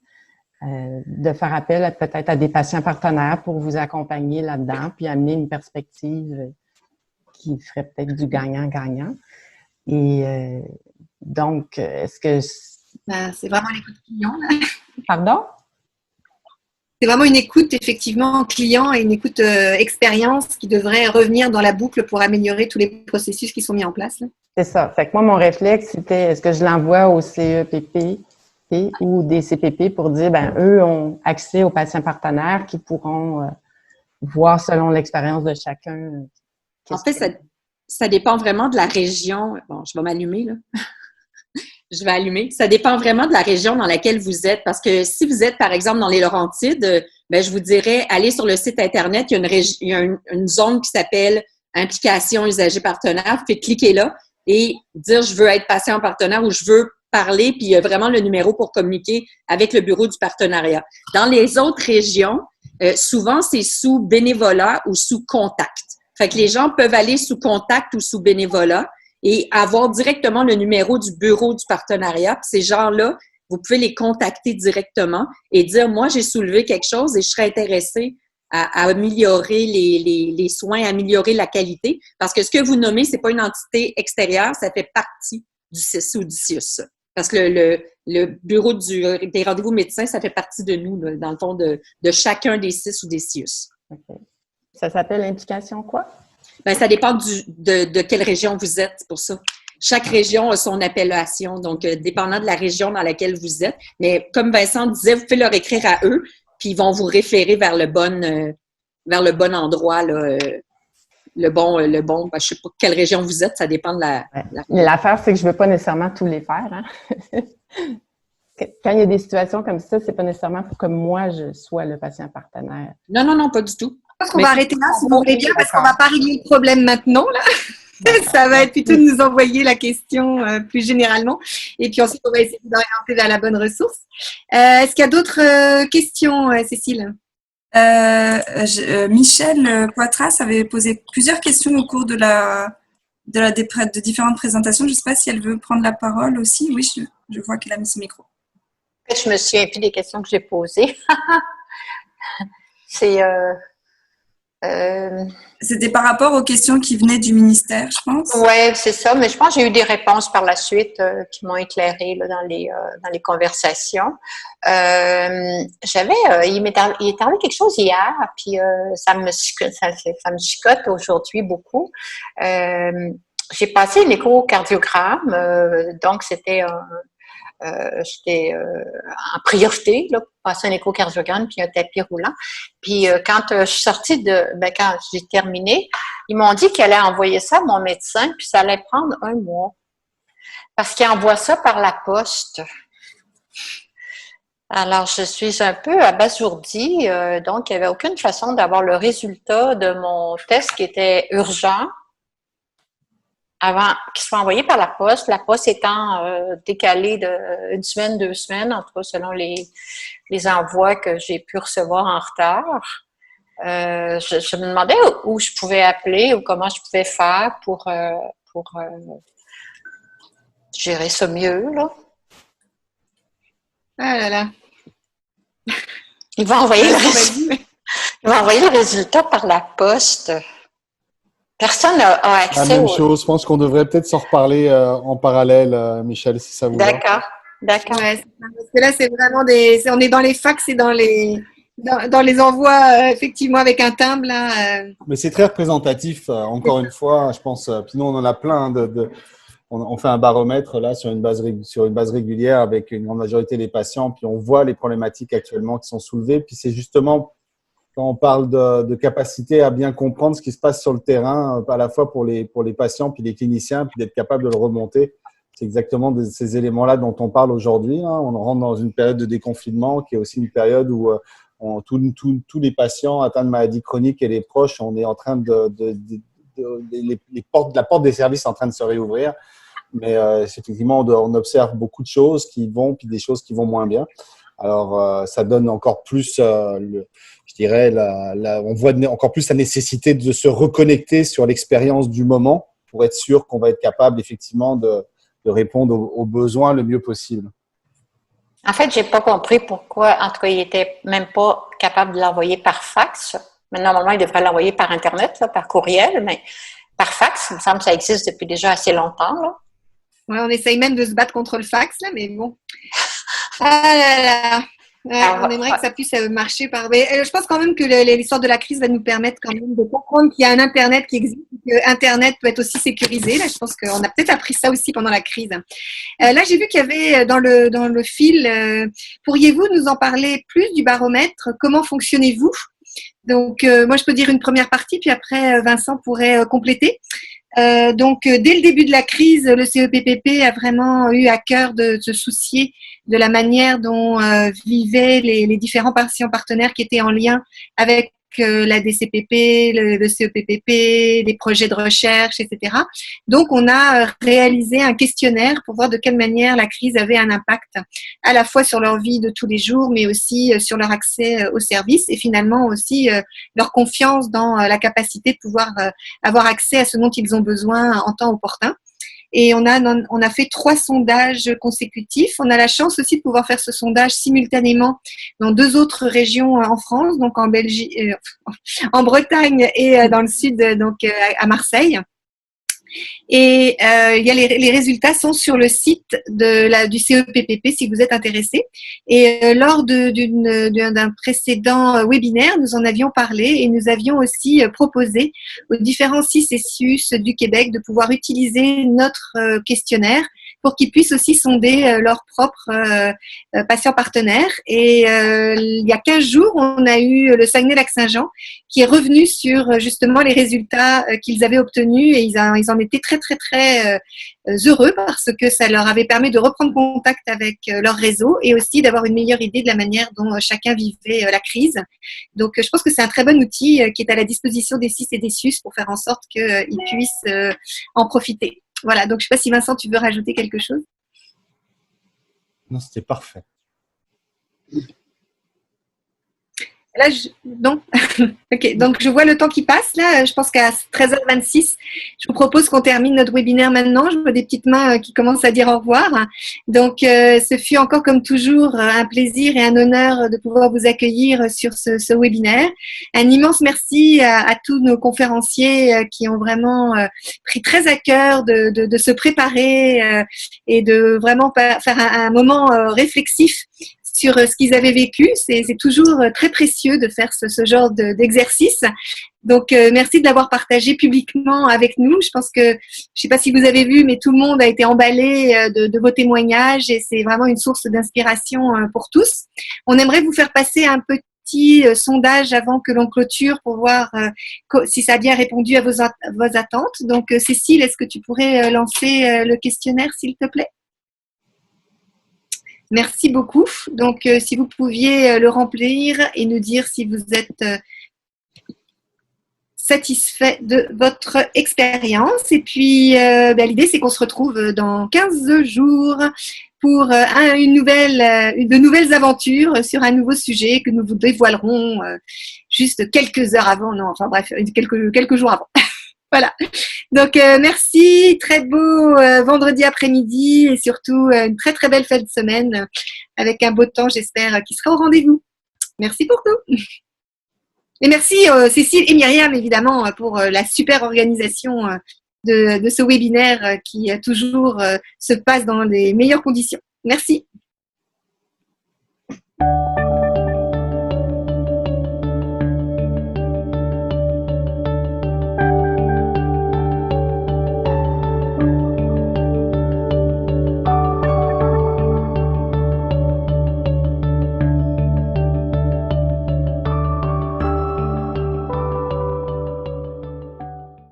de faire appel peut-être à des patients partenaires pour vous accompagner là-dedans, puis amener une perspective qui ferait peut-être du gagnant-gagnant. Et donc, est-ce que... c'est vraiment l'écoute client, là. Pardon? C'est vraiment une écoute, effectivement, client et une écoute expérience qui devrait revenir dans la boucle pour améliorer tous les processus qui sont mis en place, là. C'est ça. Fait que moi, mon réflexe, c'était est-ce que je l'envoie au CEPP ou des CPP pour dire, eux ont accès aux patients partenaires qui pourront voir selon l'expérience de chacun. En fait, ça dépend vraiment de la région. Bon, je vais m'allumer, là. Je vais allumer. Ça dépend vraiment de la région dans laquelle vous êtes. Parce que si vous êtes, par exemple, dans les Laurentides, je vous dirais, allez sur le site Internet, il y a une zone qui s'appelle Implication usager partenaire. Vous faites cliquer là et dire, je veux être patient partenaire ou je veux parler, puis il y a vraiment le numéro pour communiquer avec le bureau du partenariat. Dans les autres régions, souvent, c'est sous bénévolat ou sous contact. Fait que les gens peuvent aller sous contact ou sous bénévolat et avoir directement le numéro du bureau du partenariat. Puis ces gens-là, vous pouvez les contacter directement et dire, moi, j'ai soulevé quelque chose et je serais intéressée à améliorer les soins, améliorer la qualité. Parce que ce que vous nommez, c'est pas une entité extérieure, ça fait partie du CIS ou du CIUS. Parce que le bureau des rendez-vous médecins, ça fait partie de nous, dans le fond, de chacun des CIS ou des CIUS. Okay. Ça s'appelle implication quoi? Ben, ça dépend de quelle région vous êtes, c'est pour ça. Chaque région a son appellation, donc dépendant de la région dans laquelle vous êtes. Mais comme Vincent disait, vous pouvez leur écrire à eux, puis ils vont vous référer vers le bon endroit, là, le bon, ben, je sais pas quelle région vous êtes, ça dépend de la... L'affaire, c'est que je veux pas nécessairement tous les faire, hein? Quand il y a des situations comme ça, c'est pas nécessairement pour que moi, je sois le patient partenaire. Non, pas du tout. Je pense qu'on va arrêter là, si vous voulez bien, parce qu'on va pas régler le problème maintenant, là. Ça va être plutôt de nous envoyer la question plus généralement. Et puis ensuite, on va essayer d'orienter vers la bonne ressource. Est-ce qu'il y a d'autres questions, Cécile? Michel Poitras avait posé plusieurs questions au cours de différentes présentations. Je ne sais pas si elle veut prendre la parole aussi. Oui, je vois qu'elle a mis son micro. En fait, je me souviens plus des questions que j'ai posées. C'était par rapport aux questions qui venaient du ministère, je pense. Oui, c'est ça. Mais je pense que j'ai eu des réponses par la suite qui m'ont éclairée là, dans les conversations. Il est arrivé quelque chose hier, puis ça me chicote aujourd'hui beaucoup. J'ai passé un échocardiogramme, donc c'était en priorité, là, pour passer un échocardiogramme puis un tapis roulant. Puis quand je suis sortie quand j'ai terminé, ils m'ont dit qu'ils allaient envoyer ça à mon médecin, puis ça allait prendre 1 mois. Parce qu'ils envoient ça par la poste. Alors, je suis un peu abasourdie. Donc, il n'y avait aucune façon d'avoir le résultat de mon test qui était urgent avant qu'il soit envoyé par la poste étant décalée d'1 semaine, 2 semaines, en tout cas selon les envois que j'ai pu recevoir en retard. Je me demandais où je pouvais appeler ou comment je pouvais faire pour gérer ça mieux, là. Ah là là. Ils vont envoyer le résultat par la poste. Personne n'a accès. La même chose. Je pense qu'on devrait peut-être s'en reparler en parallèle, Michel, si ça vous va. D'accord. Ouais, parce que là, c'est vraiment on est dans les fax et dans les envois, effectivement, avec un timbre, là. Mais c'est très représentatif, encore une fois, je pense. Puis nous, on en a plein on fait un baromètre là sur une base régulière avec une grande majorité des patients, puis on voit les problématiques actuellement qui sont soulevées. Puis c'est justement quand on parle de capacité à bien comprendre ce qui se passe sur le terrain, à la fois pour les patients puis les cliniciens, puis d'être capable de le remonter. C'est exactement ces éléments-là dont on parle aujourd'hui. Hein. On rentre dans une période de déconfinement qui est aussi une période où tous les patients atteints de maladies chroniques et les proches, on est en train la porte des services est en train de se réouvrir. Mais effectivement, on observe beaucoup de choses qui vont, puis des choses qui vont moins bien. Alors, ça donne encore plus, je dirais, on voit encore plus la nécessité de se reconnecter sur l'expérience du moment pour être sûr qu'on va être capable, effectivement, de répondre aux besoins le mieux possible. En fait, j'ai pas compris pourquoi, en tout cas, il était même pas capable de l'envoyer par fax. Mais normalement, il devrait l'envoyer par Internet, là, par courriel, mais par fax, il me semble que ça existe depuis déjà assez longtemps, là. Ouais, on essaye même de se battre contre le fax, là, mais bon. Ah là là. Ouais, on aimerait que ça puisse marcher mais je pense quand même que l'histoire de la crise va nous permettre quand même de comprendre qu'il y a un Internet qui existe, que Internet peut être aussi sécurisé. Là, je pense qu'on a peut-être appris ça aussi pendant la crise. Là, j'ai vu qu'il y avait dans le fil, pourriez-vous nous en parler plus du baromètre? Comment fonctionnez-vous? Donc, moi, je peux dire une première partie, puis après, Vincent pourrait compléter. Donc, dès le début de la crise, le CEPPP a vraiment eu à cœur de se soucier de la manière dont vivaient les différents patients partenaires qui étaient en lien avec la DCPP, le CEPPP, les projets de recherche, etc. Donc, on a réalisé un questionnaire pour voir de quelle manière la crise avait un impact à la fois sur leur vie de tous les jours, mais aussi sur leur accès aux services et finalement aussi leur confiance dans la capacité de pouvoir avoir accès à ce dont ils ont besoin en temps opportun. Et on a fait 3 sondages consécutifs. On a la chance aussi de pouvoir faire ce sondage simultanément dans 2 autres régions en France, donc en Belgique, en Bretagne et dans le sud, donc à Marseille. Et les résultats sont sur le site du CEPPP si vous êtes intéressé. Et lors d'un précédent webinaire, nous en avions parlé et nous avions aussi proposé aux différents CICESUS du Québec de pouvoir utiliser notre questionnaire pour qu'ils puissent aussi sonder leurs propres patients partenaires. Et il y a 15 jours, on a eu le Saguenay-Lac-Saint-Jean qui est revenu sur justement les résultats qu'ils avaient obtenus et ils en étaient très, très, très heureux parce que ça leur avait permis de reprendre contact avec leur réseau et aussi d'avoir une meilleure idée de la manière dont chacun vivait la crise. Donc, je pense que c'est un très bon outil qui est à la disposition des CIS et des SUS pour faire en sorte qu'ils puissent en profiter. Voilà, donc je ne sais pas si Vincent, tu veux rajouter quelque chose? Non, c'était parfait. Là, non. Ok, donc je vois le temps qui passe. Là, je pense qu'à 13h26, je vous propose qu'on termine notre webinaire maintenant. Je vois des petites mains qui commencent à dire au revoir. Donc, ce fut encore comme toujours un plaisir et un honneur de pouvoir vous accueillir sur ce webinaire. Un immense merci à tous nos conférenciers qui ont vraiment pris très à cœur de se préparer et de vraiment faire un moment réflexif sur ce qu'ils avaient vécu. C'est toujours très précieux de faire ce genre d'exercice. Donc, merci de l'avoir partagé publiquement avec nous. Je pense que, je ne sais pas si vous avez vu, mais tout le monde a été emballé de vos témoignages et c'est vraiment une source d'inspiration pour tous. On aimerait vous faire passer un petit sondage avant que l'on clôture pour voir si ça a bien répondu à vos attentes. Donc, Cécile, est-ce que tu pourrais lancer le questionnaire, s'il te plaît? Merci beaucoup. Donc, si vous pouviez le remplir et nous dire si vous êtes satisfait de votre expérience. Et puis, l'idée, c'est qu'on se retrouve dans 15 jours pour de nouvelles aventures sur un nouveau sujet que nous vous dévoilerons juste quelques heures avant. Non, enfin bref, quelques jours avant. Voilà. Donc, merci. Très beau vendredi après-midi et surtout une très, très belle fin de semaine avec un beau temps, j'espère, qui sera au rendez-vous. Merci pour tout. Et merci Cécile et Myriam, évidemment, pour la super organisation de ce webinaire qui toujours se passe dans les meilleures conditions. Merci.